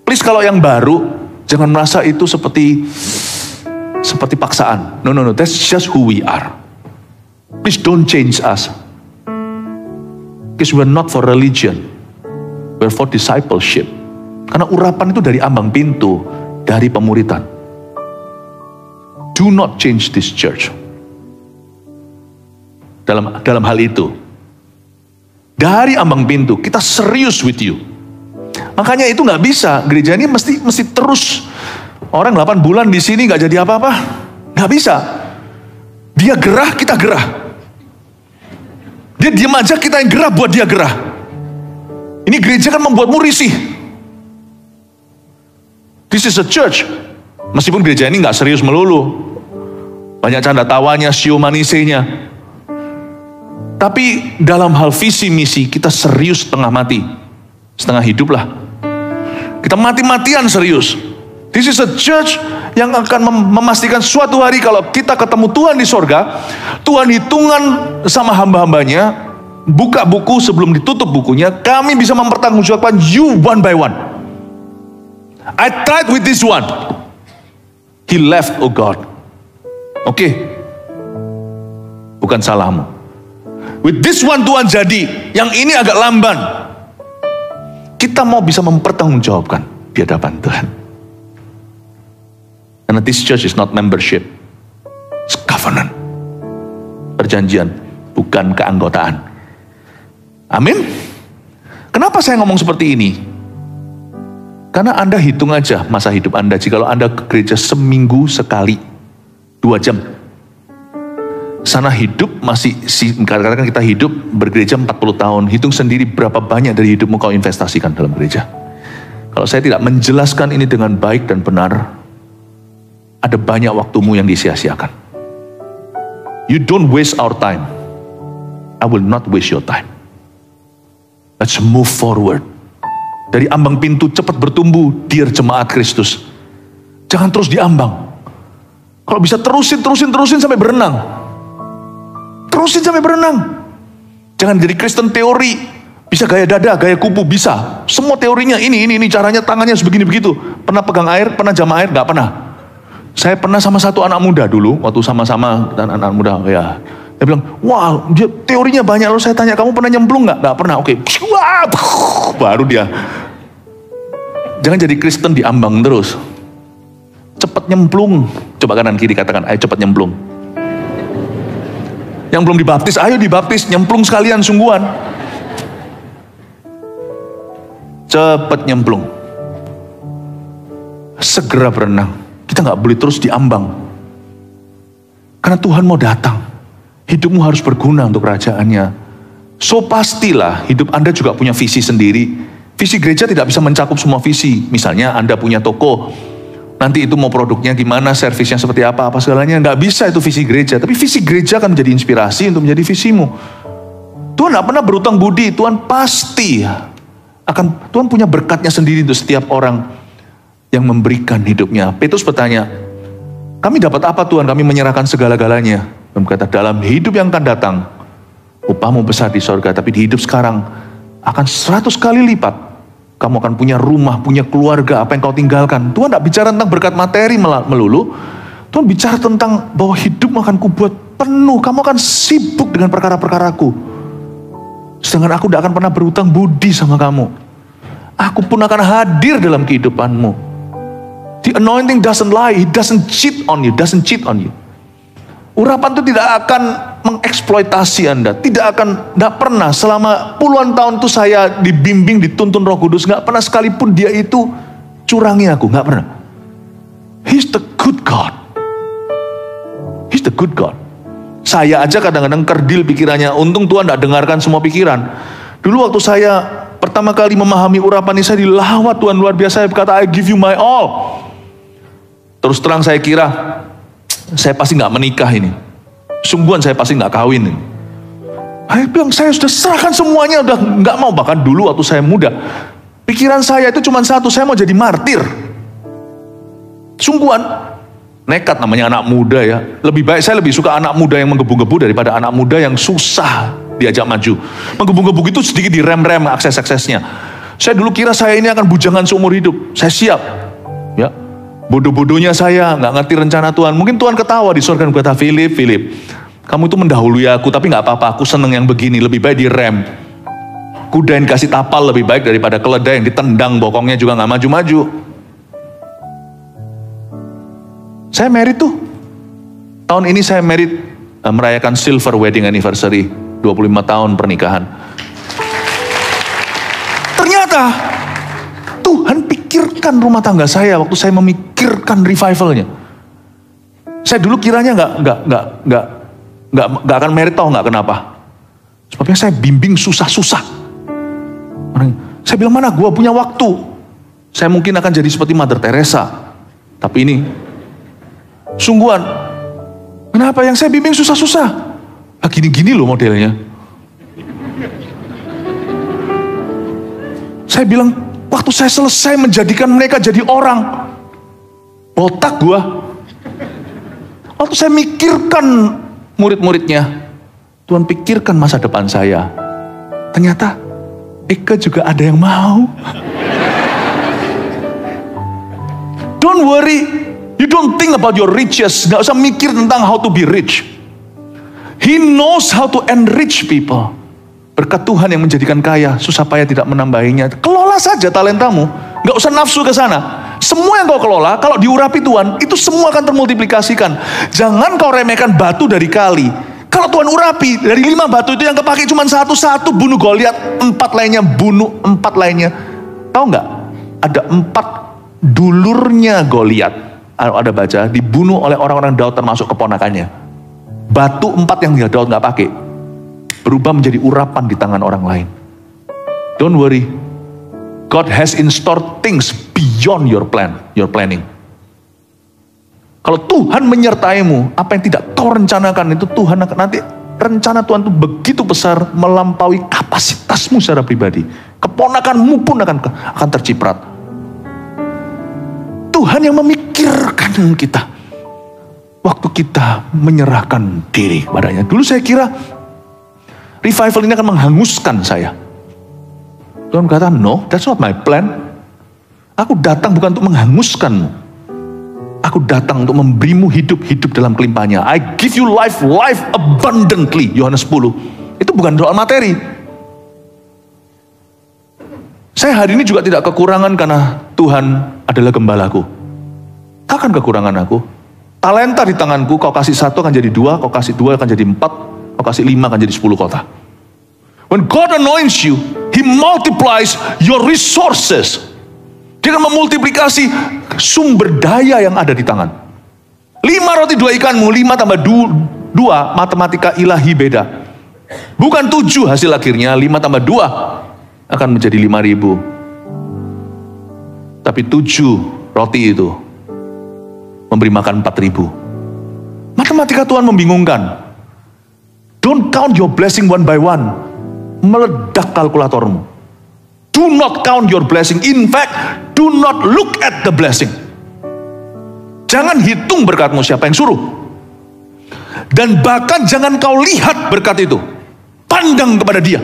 Please kalau yang baru jangan merasa itu seperti paksaan. No, that's just who we are. Please don't change us. Because we're not for religion. We're for discipleship. Karena urapan itu dari ambang pintu, dari pemuritan. Do not change this church. Dalam hal itu, dari ambang pintu, kita serius with you. Makanya itu nggak bisa. Gereja ini mesti terus. Orang 8 bulan di sini nggak jadi apa-apa, nggak bisa. Dia gerah, kita gerah. Dia diam aja, kita yang gerah buat dia gerah. Ini gereja kan membuatmu risih. This is a church. Meskipun gereja ini nggak serius melulu, banyak canda tawanya, sio manisenya. Tapi dalam hal visi misi kita serius setengah mati, setengah hidup lah. Kita mati-matian serius. This is a church yang akan memastikan suatu hari kalau kita ketemu Tuhan di sorga, Tuhan hitungan sama hamba-hambanya, buka buku sebelum ditutup bukunya, kami bisa mempertanggungjawabkan you one by one. I tried with this one. He left, oh God. Oke. bukan salahmu. With this one Tuhan jadi, yang ini agak lamban. Kita mau bisa mempertanggungjawabkan di hadapan Tuhan. Karena this church is not membership, it's covenant. Perjanjian, bukan keanggotaan. Amin. Kenapa saya ngomong seperti ini? Karena Anda hitung aja masa hidup Anda. Jikalau Anda ke gereja seminggu sekali, 2 jam. Sana hidup masih, katakan kita hidup bergereja 40 tahun. Hitung sendiri berapa banyak dari hidupmu kau investasikan dalam gereja. Kalau saya tidak menjelaskan ini dengan baik dan benar, ada banyak waktumu yang disia-siakan. You don't waste our time. I will not waste your time. Let's move forward. Dari ambang pintu cepat bertumbuh, dear jemaat Kristus. Jangan terus diambang. Kalau bisa terusin sampai berenang. Terusin sampai berenang. Jangan jadi Kristen teori. Bisa gaya dada, gaya kupu, bisa. Semua teorinya ini caranya, tangannya sebegini begitu. Pernah pegang air, pernah jam air, gak pernah. Saya pernah sama satu anak muda dulu, waktu sama-sama dan anak muda, ya. Dia bilang, wah, dia teorinya banyak. Lalu saya tanya, kamu pernah nyemplung gak? Gak pernah, oke. Baru dia. Jangan jadi Kristen diambang terus. Cepat nyemplung. Coba kanan kiri katakan, ayo cepat nyemplung. Yang belum dibaptis, ayo dibaptis. Nyemplung sekalian, sungguhan. Cepat nyemplung. Segera berenang. Kita gak boleh terus diambang. Karena Tuhan mau datang. Hidupmu harus berguna untuk kerajaannya. So pastilah hidup Anda juga punya visi sendiri. Visi gereja tidak bisa mencakup semua visi. Misalnya Anda punya toko. Nanti itu mau produknya gimana, servisnya seperti apa segalanya. Nggak bisa itu visi gereja. Tapi visi gereja akan menjadi inspirasi untuk menjadi visimu. Tuhan nggak pernah berutang budi. Tuhan pasti Tuhan punya berkatnya sendiri untuk setiap orang yang memberikan hidupnya. Petrus bertanya, kami dapat apa Tuhan? Kami menyerahkan segala-galanya. Tuhan berkata, dalam hidup yang akan datang, upahmu besar di sorga, tapi di hidup sekarang akan 100 kali lipat. Kamu akan punya rumah, punya keluarga, apa yang kau tinggalkan. Tuhan tidak bicara tentang berkat materi melulu. Tuhan bicara tentang bahwa hidupmu akan kubuat penuh. Kamu akan sibuk dengan perkara-perkaraku. Sedangkan aku tidak akan pernah berutang budi sama kamu. Aku pun akan hadir dalam kehidupanmu. The anointing doesn't lie, it doesn't cheat on you, Urapan itu tidak akan mengeksploitasi Anda. Tidak pernah selama puluhan tahun itu saya dibimbing, dituntun Roh Kudus. Gak pernah sekalipun dia itu curangi aku. Gak pernah. He's the good God. He's the good God. Saya aja kadang-kadang kerdil pikirannya. Untung Tuhan gak dengarkan semua pikiran. Dulu waktu saya pertama kali memahami urapan ini, saya dilawat Tuhan luar biasa. Saya berkata, I give you my all. Terus terang saya kira, saya pasti nggak menikah ini. Sungguhan saya pasti nggak kawin ini. Saya bilang, saya sudah serahkan semuanya, udah nggak mau. Bahkan dulu waktu saya muda, pikiran saya itu cuma satu, saya mau jadi martir. Sungguhan, nekat namanya anak muda ya. Saya lebih suka anak muda yang menggebu-gebu daripada anak muda yang susah diajak maju. Menggebu-gebu itu sedikit direm-rem akses-aksesnya. Saya dulu kira saya ini akan bujangan seumur hidup. Saya siap, ya. Bodoh-bodohnya saya, nggak ngerti rencana Tuhan. Mungkin Tuhan ketawa di surga dan berkata, Philip, kamu itu mendahului aku, tapi nggak apa-apa, aku seneng yang begini, lebih baik direm. Kuda yang dikasih tapal lebih baik daripada keledai yang ditendang, bokongnya juga nggak maju-maju. Saya married tuh. Tahun ini saya married, merayakan silver wedding anniversary, 25 tahun pernikahan. Ternyata Tuhan pikirkan rumah tangga saya waktu saya memikirkan revivalnya. Saya dulu kiranya nggak akan merit, tahu nggak kenapa? Sebabnya saya bimbing susah-susah. Saya bilang, mana gua punya waktu? Saya mungkin akan jadi seperti Mother Teresa. Tapi ini sungguhan. Kenapa yang saya bimbing susah-susah? Gini-gini loh modelnya. Saya bilang, waktu saya selesai menjadikan mereka jadi orang, botak gua. Waktu saya mikirkan murid-muridnya, Tuhan pikirkan masa depan saya. Ternyata Eka juga ada yang mau. Don't worry, you don't think about your riches. Gak usah mikir tentang how to be rich. He knows how to enrich people. Berkat Tuhan yang menjadikan kaya, susah payah tidak menambahinya. Kelola saja talentamu, nggak usah nafsu ke sana. Semua yang kau kelola, kalau diurapi Tuhan, itu semua akan termultiplikasikan. Jangan kau remehkan batu dari kali. Kalau Tuhan urapi, dari 5 batu itu yang kepake cuma satu bunuh Goliat, 4 lainnya bunuh 4 lainnya. Tahu nggak? Ada 4 dulurnya Goliat. Ada baca, dibunuh oleh orang-orang Daud termasuk keponakannya. Batu 4 yang Daud nggak pakai berubah menjadi urapan di tangan orang lain. Don't worry, God has in store things beyond your planning. Kalau Tuhan menyertaimu, apa yang tidak kau rencanakan itu Tuhan akan nanti, rencana Tuhan itu begitu besar melampaui kapasitasmu secara pribadi. Keponakanmu pun akan terciprat. Tuhan yang memikirkan kita waktu kita menyerahkan diri kepadanya. Dulu saya kira revival ini akan menghanguskan saya. Tuhan berkata, no, that's not my plan. Aku datang bukan untuk menghanguskanmu. Aku datang untuk memberimu hidup dalam kelimpahannya. I give you life abundantly. Yohanes 10. Itu bukan soal materi. Saya hari ini juga tidak kekurangan karena Tuhan adalah gembalaku. Takkan kekurangan aku. Talenta di tanganku, kau kasih 1 akan jadi 2, kau kasih 2 akan jadi 4, kau kasih 5 akan jadi 10 kota. When God anoints you, He multiplies your resources. Dia akan memultiplikasi sumber daya yang ada di tangan. 5 roti 2 ikanmu, 5 tambah 2, matematika ilahi beda. Bukan 7 hasil akhirnya, 5 tambah 2 akan menjadi 5.000. Tapi 7 roti itu memberi makan 4.000. Matematika Tuhan membingungkan. Don't count your blessing one by one. Meledak kalkulatormu. Do not count your blessing. In fact, do not look at the blessing. Jangan hitung berkatmu, siapa yang suruh. Dan bahkan jangan kau lihat berkat itu. Pandang kepada dia.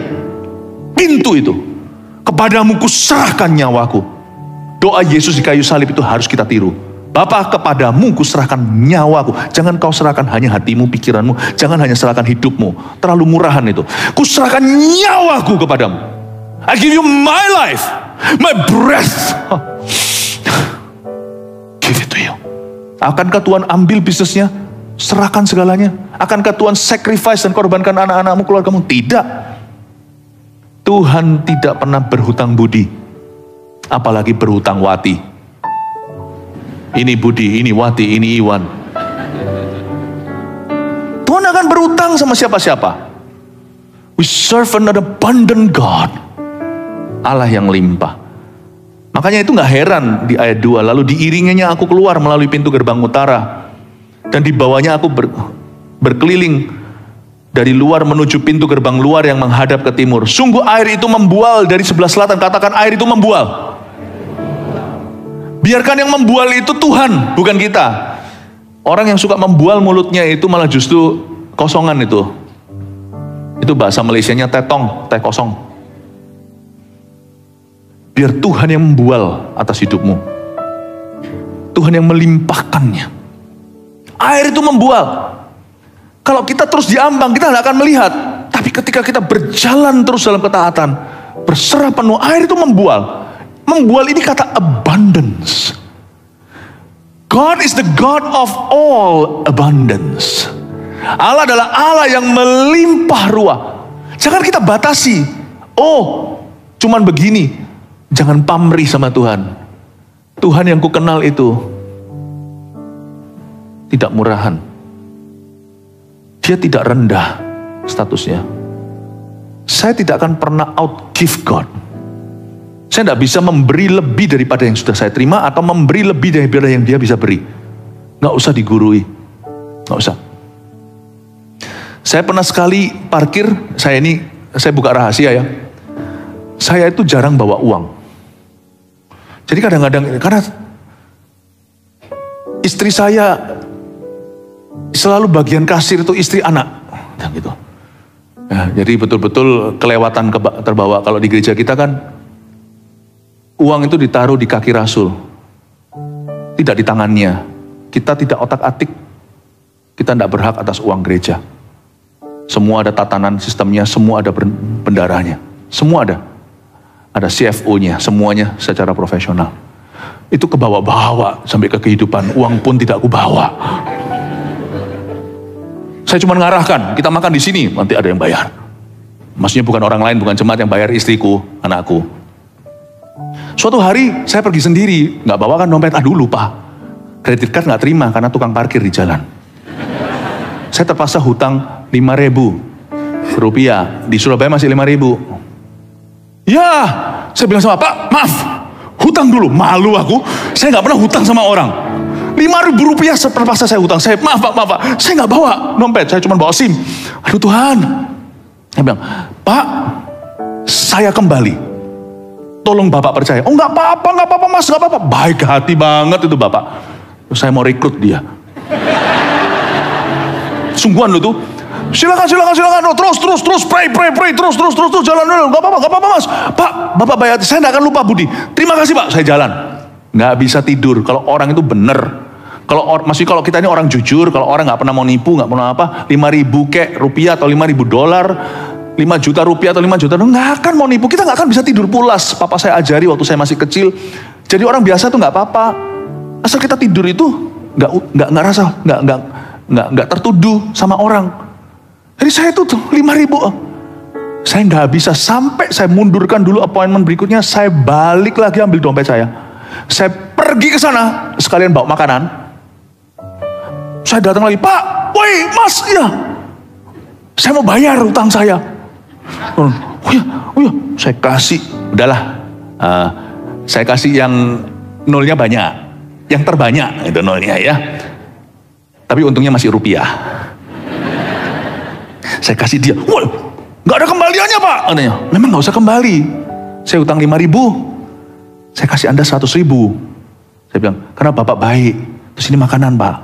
Pintu itu. Kepadamu kuserahkan nyawaku. Doa Yesus di kayu salib itu harus kita tiru. Bapa, kepadamu kuserahkan nyawaku. Jangan kau serahkan hanya hatimu, pikiranmu. Jangan hanya serahkan hidupmu. Terlalu murahan itu. Kuserahkan nyawaku kepadamu. I give you my life, my breath. Give it to you. Akankah Tuhan ambil bisnisnya? Serahkan segalanya. Akankah Tuhan sacrifice dan korbankan anak-anakmu, keluargamu? Tidak. Tuhan tidak pernah berhutang budi. Apalagi berhutang wati. Ini Budi, ini Wati, ini Iwan. Tuhan akan berutang sama siapa-siapa. We serve an abundant God. Allah yang limpah. Makanya itu gak heran di ayat 2. Lalu diiringinya aku keluar melalui pintu gerbang utara. Dan di bawahnya aku berkeliling dari luar menuju pintu gerbang luar yang menghadap ke timur. Sungguh air itu membual dari sebelah selatan. Katakan air itu membual. Biarkan yang membual itu Tuhan, bukan kita. Orang yang suka membual mulutnya itu malah justru kosongan itu. Itu bahasa Malaysianya tetong, teh kosong. Biar Tuhan yang membual atas hidupmu. Tuhan yang melimpahkannya. Air itu membual. Kalau kita terus diambang, kita tidak akan melihat. Tapi ketika kita berjalan terus dalam ketaatan, berserah penuh, air itu membual. Membual ini kata abundance. God is the God of all abundance. Allah adalah Allah yang melimpah ruah. Jangan kita batasi. Oh, cuman begini. Jangan pamrih sama Tuhan. Tuhan yang ku kenal itu tidak murahan. Dia tidak rendah statusnya. Saya tidak akan pernah outgive God. Saya tidak bisa memberi lebih daripada yang sudah saya terima atau memberi lebih daripada yang dia bisa beri. Nggak usah digurui. Nggak usah. Saya pernah sekali parkir, saya buka rahasia ya. Saya itu jarang bawa uang. Jadi kadang-kadang, karena istri saya selalu bagian kasir itu istri anak. Gitu. Ya, jadi betul-betul kelewatan terbawa. Kalau di gereja kita kan, uang itu ditaruh di kaki Rasul, tidak di tangannya. Kita tidak otak-atik, kita tidak berhak atas uang gereja. Semua ada tatanan sistemnya, semua ada bendaranya. Semua ada. Ada CFO-nya, semuanya secara profesional. Itu kebawa-bawa sampai ke kehidupan. Uang pun tidak aku bawa. Saya cuma ngarahkan, kita makan di sini, nanti ada yang bayar. Maksudnya bukan orang lain, bukan jemaat yang bayar, istriku, anakku. Suatu hari saya pergi sendiri, nggak bawa kan dompet, aduh lupa. Kredit card nggak terima karena tukang parkir di jalan. Saya terpaksa hutang 5.000 rupiah. Di Surabaya masih 5.000. Ya, saya bilang sama Pak, maaf, hutang dulu. Malu aku, saya nggak pernah hutang sama orang. 5.000 rupiah terpaksa saya hutang. Saya maaf Pak, saya nggak bawa dompet, saya cuma bawa SIM. Aduh Tuhan. Saya bilang, Pak, saya kembali. Tolong Bapak percaya. Oh nggak apa-apa Mas, nggak apa-apa. Baik hati banget itu Bapak. Terus saya mau rekrut dia. Sungguhan lo tuh, silakan, oh, terus, pray, terus, jalan dulu, nggak apa-apa Mas, Pak, Bapak bayar, saya nggak akan lupa Budi, terima kasih Pak, saya jalan, nggak bisa tidur, kalau orang itu bener, maksudnya kalau kita ini orang jujur, kalau orang nggak pernah mau nipu, nggak pernah apa, 5.000 rupiah atau 5.000 dolar, 5 juta rupiah atau 5 juta, nggak akan mau nipu, kita nggak akan bisa tidur pulas, Papa saya ajari waktu saya masih kecil, jadi orang biasa tuh nggak apa-apa, asal kita tidur itu nggak rasa, nggak tertuduh sama orang. Jadi saya tuh 5.000, saya nggak bisa, sampai saya mundurkan dulu appointment berikutnya, saya balik lagi ambil dompet saya pergi ke sana sekalian bawa makanan. Saya datang lagi, Pak, woi Mas, ya, saya mau bayar utang saya. Oh ya, saya kasih, udahlah, saya kasih yang nolnya banyak, yang terbanyak itu nolnya ya. Tapi untungnya masih rupiah. Saya kasih dia, wah, nggak ada kembaliannya Pak. Katanya, memang nggak usah kembali. Saya utang 5.000, saya kasih Anda 100.000. Saya bilang, karena Bapak baik. Terus ini makanan Pak.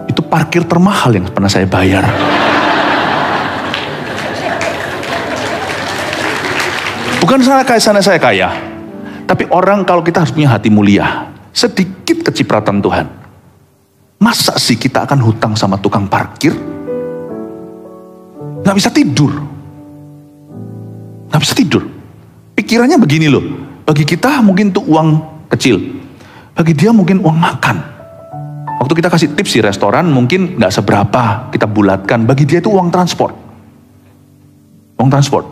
Itu parkir termahal yang pernah saya bayar. Bukan saya kaya. Tapi orang kalau kita harus punya hati mulia. Sedikit kecipratan Tuhan. Masa sih kita akan hutang sama tukang parkir? Nggak bisa tidur. Nggak bisa tidur. Pikirannya begini loh. Bagi kita mungkin itu uang kecil. Bagi dia mungkin uang makan. Waktu kita kasih tips di restoran mungkin nggak seberapa kita bulatkan. Bagi dia itu uang transport. Uang transport.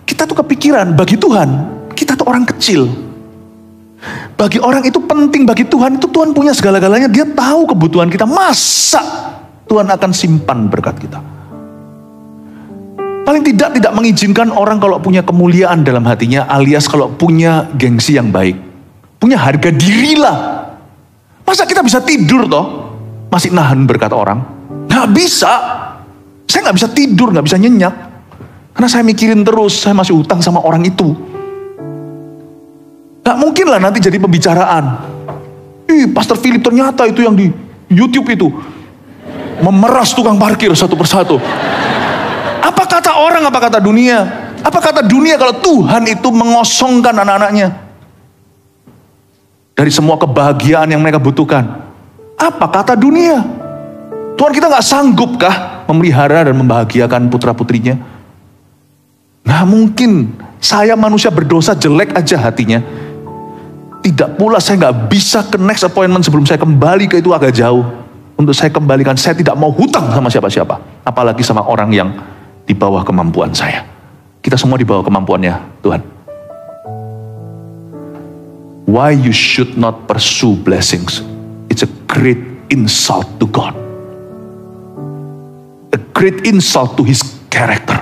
Kita tuh kepikiran, bagi Tuhan, kita tuh orang kecil. Bagi orang itu penting, bagi Tuhan itu Tuhan punya segala-galanya, dia tahu kebutuhan kita. Masa Tuhan akan simpan berkat kita? Paling tidak mengizinkan orang kalau punya kemuliaan dalam hatinya, alias kalau punya gengsi yang baik, punya harga diri lah. Masa kita bisa tidur toh, masih nahan berkat orang? Nggak bisa. Saya nggak bisa tidur, nggak bisa nyenyak, karena saya mikirin terus, saya masih hutang sama orang itu. Gak mungkin lah nanti jadi pembicaraan. Pastor Philip ternyata itu yang di YouTube itu memeras tukang parkir satu persatu. Apa kata orang, apa kata dunia? Apa kata dunia kalau Tuhan itu mengosongkan anak-anaknya dari semua kebahagiaan yang mereka butuhkan? Apa kata dunia? Tuhan kita gak sanggupkah memelihara dan membahagiakan putra-putrinya? Nah mungkin saya manusia berdosa jelek aja hatinya. Tidak pula saya nggak bisa ke next appointment sebelum saya kembali ke itu agak jauh. Untuk saya kembalikan, saya tidak mau hutang sama siapa-siapa. Apalagi sama orang yang di bawah kemampuan saya. Kita semua di bawah kemampuannya Tuhan. Why you should not pursue blessings? It's a great insult to God. A great insult to His character.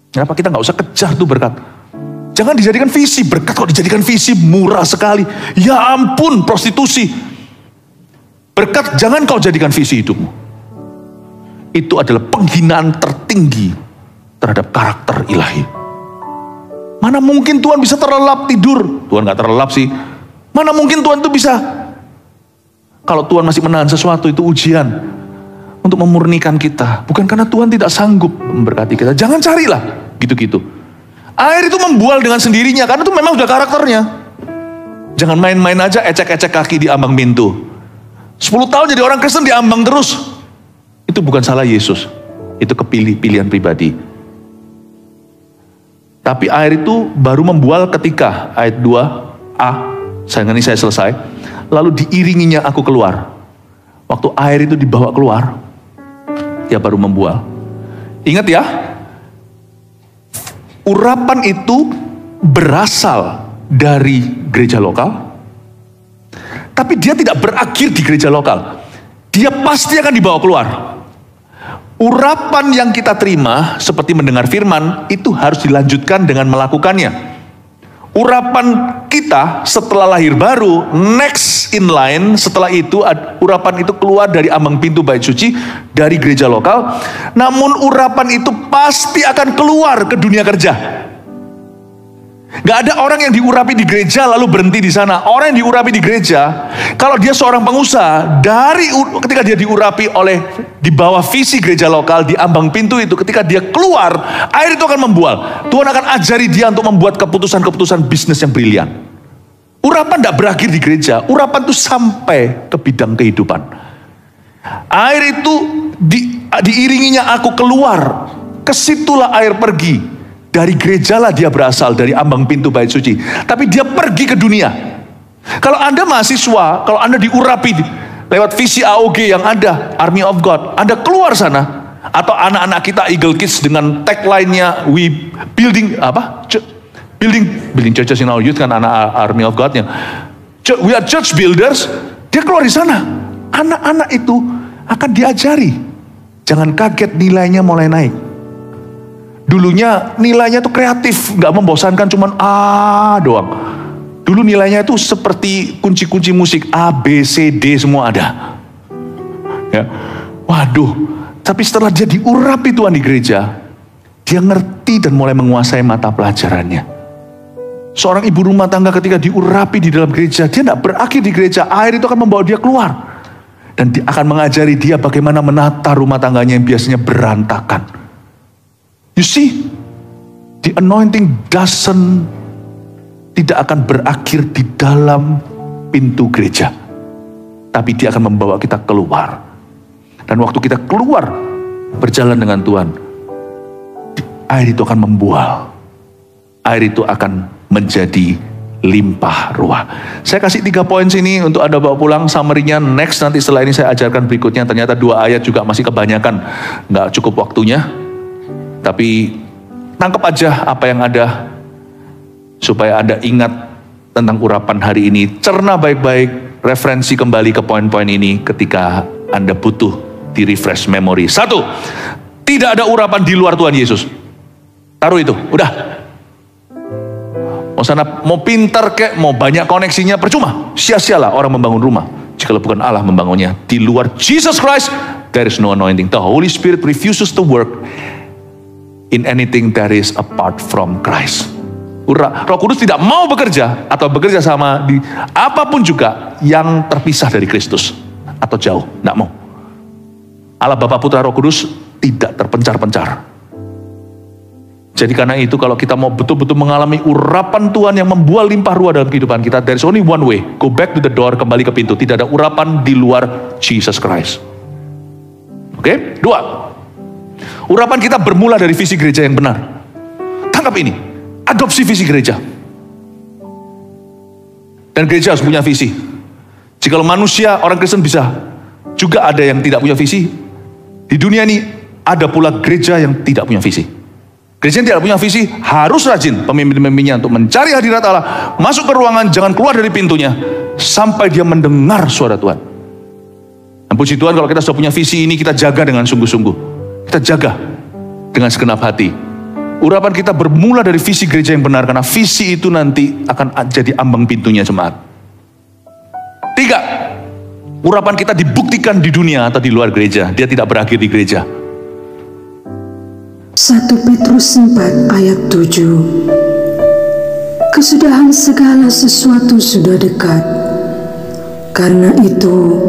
Kenapa kita nggak usah kejar tuh berkat? Jangan dijadikan visi, berkat kalau dijadikan visi murah sekali. Ya ampun, prostitusi. Berkat jangan kau jadikan visi hidupmu. Itu adalah penghinaan tertinggi terhadap karakter ilahi. Mana mungkin Tuhan bisa terlelap tidur? Tuhan gak terlelap sih. Mana mungkin Tuhan itu bisa? Kalau Tuhan masih menahan sesuatu, itu ujian untuk memurnikan kita. Bukan karena Tuhan tidak sanggup memberkati kita. Jangan carilah gitu-gitu. Air itu membual dengan sendirinya, karena itu memang sudah karakternya. Jangan main-main aja ecek-ecek kaki di ambang pintu. 10 tahun jadi orang Kristen di ambang terus. Itu bukan salah Yesus. Itu pilihan pribadi. Tapi air itu baru membual ketika, ayat 2a, sayang ini saya selesai, lalu diiringinya aku keluar. Waktu air itu dibawa keluar, dia baru membual. Ingat ya, urapan itu berasal dari gereja lokal, tapi dia tidak berakhir di gereja lokal. Dia pasti akan dibawa keluar. Urapan yang kita terima seperti mendengar firman itu harus dilanjutkan dengan melakukannya. Urapan kita setelah lahir baru, next in line, setelah itu urapan itu keluar dari ambang pintu bait suci, dari gereja lokal. Namun urapan itu pasti akan keluar ke dunia kerja. Gak ada orang yang diurapi di gereja lalu berhenti di sana. Orang yang diurapi di gereja, kalau dia seorang pengusaha, ketika dia diurapi oleh di bawah visi gereja lokal di ambang pintu itu, ketika dia keluar, air itu akan membual. Tuhan akan ajari dia untuk membuat keputusan-keputusan bisnis yang brilian. Urapan tidak berakhir di gereja, urapan itu sampai ke bidang kehidupan. Air itu diiringinya aku keluar, kesitulah air pergi. Dari gerejalah dia berasal, dari ambang pintu bait suci. Tapi dia pergi ke dunia. Kalau Anda mahasiswa, kalau Anda diurapi lewat visi AOG yang ada, Army of God, Anda keluar sana. Atau anak-anak kita Eagle Kids dengan tagline-nya, we building, building churches in our youth, kan anak Army of God-nya. We are church builders, dia keluar di sana. Anak-anak itu akan diajari. Jangan kaget nilainya mulai naik. Dulunya nilainya tuh kreatif, nggak membosankan, cuman A doang. Dulu nilainya itu seperti kunci-kunci musik, A, B, C, D semua ada. Ya, waduh. Tapi setelah dia diurapi Tuhan di gereja, dia ngerti dan mulai menguasai mata pelajarannya. Seorang ibu rumah tangga ketika diurapi di dalam gereja, dia tidak berakhir di gereja, air itu akan membawa dia keluar. Dan dia akan mengajari dia bagaimana menata rumah tangganya yang biasanya berantakan. You see, the anointing tidak akan berakhir di dalam pintu gereja. Tapi dia akan membawa kita keluar. Dan waktu kita keluar, berjalan dengan Tuhan, air itu akan membual. Air itu akan menjadi limpah ruah. Saya kasih 3 poin sini untuk Anda bawa pulang, summary-nya next, nanti setelah ini saya ajarkan berikutnya. Ternyata 2 ayat juga masih kebanyakan, nggak cukup waktunya. Tapi tangkap aja apa yang ada, supaya Anda ingat tentang urapan hari ini. Cerna baik-baik, referensi kembali ke poin-poin ini ketika Anda butuh di refresh memory. 1, tidak ada urapan di luar Tuhan Yesus. Taruh itu, udah. Mau pintar kek, mau banyak koneksinya, percuma. Sia-sialah orang membangun rumah jikalau bukan Allah membangunnya. Di luar Jesus Christ, there is no anointing. The Holy Spirit refuses to work in anything that is apart from Christ. Roh Kudus tidak mau bekerja atau bekerja sama di apapun juga yang terpisah dari Kristus atau jauh, tidak mau. Allah Bapa, Putra, Roh Kudus tidak terpencar-pencar. Jadi karena itu kalau kita mau betul-betul mengalami urapan Tuhan yang membual limpah ruah dalam kehidupan kita, there is only one way, go back to the door, kembali ke pintu. Tidak ada urapan di luar Jesus Christ. Oke? 2. Urapan kita bermula dari visi gereja yang benar. Tangkap ini, adopsi visi gereja. Dan gereja harus punya visi. Jikalau manusia, orang Kristen bisa juga ada yang tidak punya visi. Di dunia ini ada pula gereja yang tidak punya visi. Gereja yang tidak punya visi harus rajin pemimpin-pemimpinnya untuk mencari hadirat Allah, masuk ke ruangan, jangan keluar dari pintunya sampai dia mendengar suara Tuhan. Dan puji Tuhan kalau kita sudah punya visi ini, kita jaga dengan sungguh-sungguh. Kita jaga dengan segenap hati. Urapan kita bermula dari visi gereja yang benar, karena visi itu nanti akan jadi ambang pintunya jemaat. 3, urapan kita dibuktikan di dunia atau di luar gereja. Dia tidak berakhir di gereja. 1 Petrus 4 ayat 7. Kesudahan segala sesuatu sudah dekat. Karena itu,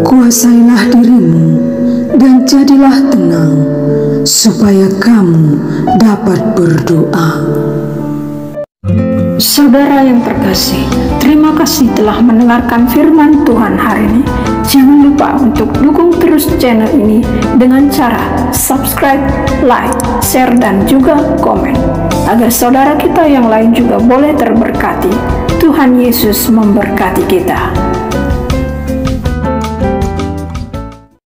kuasailah dirimu dan jadilah tenang, supaya kamu dapat berdoa. Saudara yang terkasih, terima kasih telah mendengarkan firman Tuhan hari ini. Jangan jangan lupa untuk dukung terus channel ini dengan cara subscribe, like, share, dan juga komen, agar saudara kita yang lain juga boleh terberkati. Tuhan Yesus memberkati kita.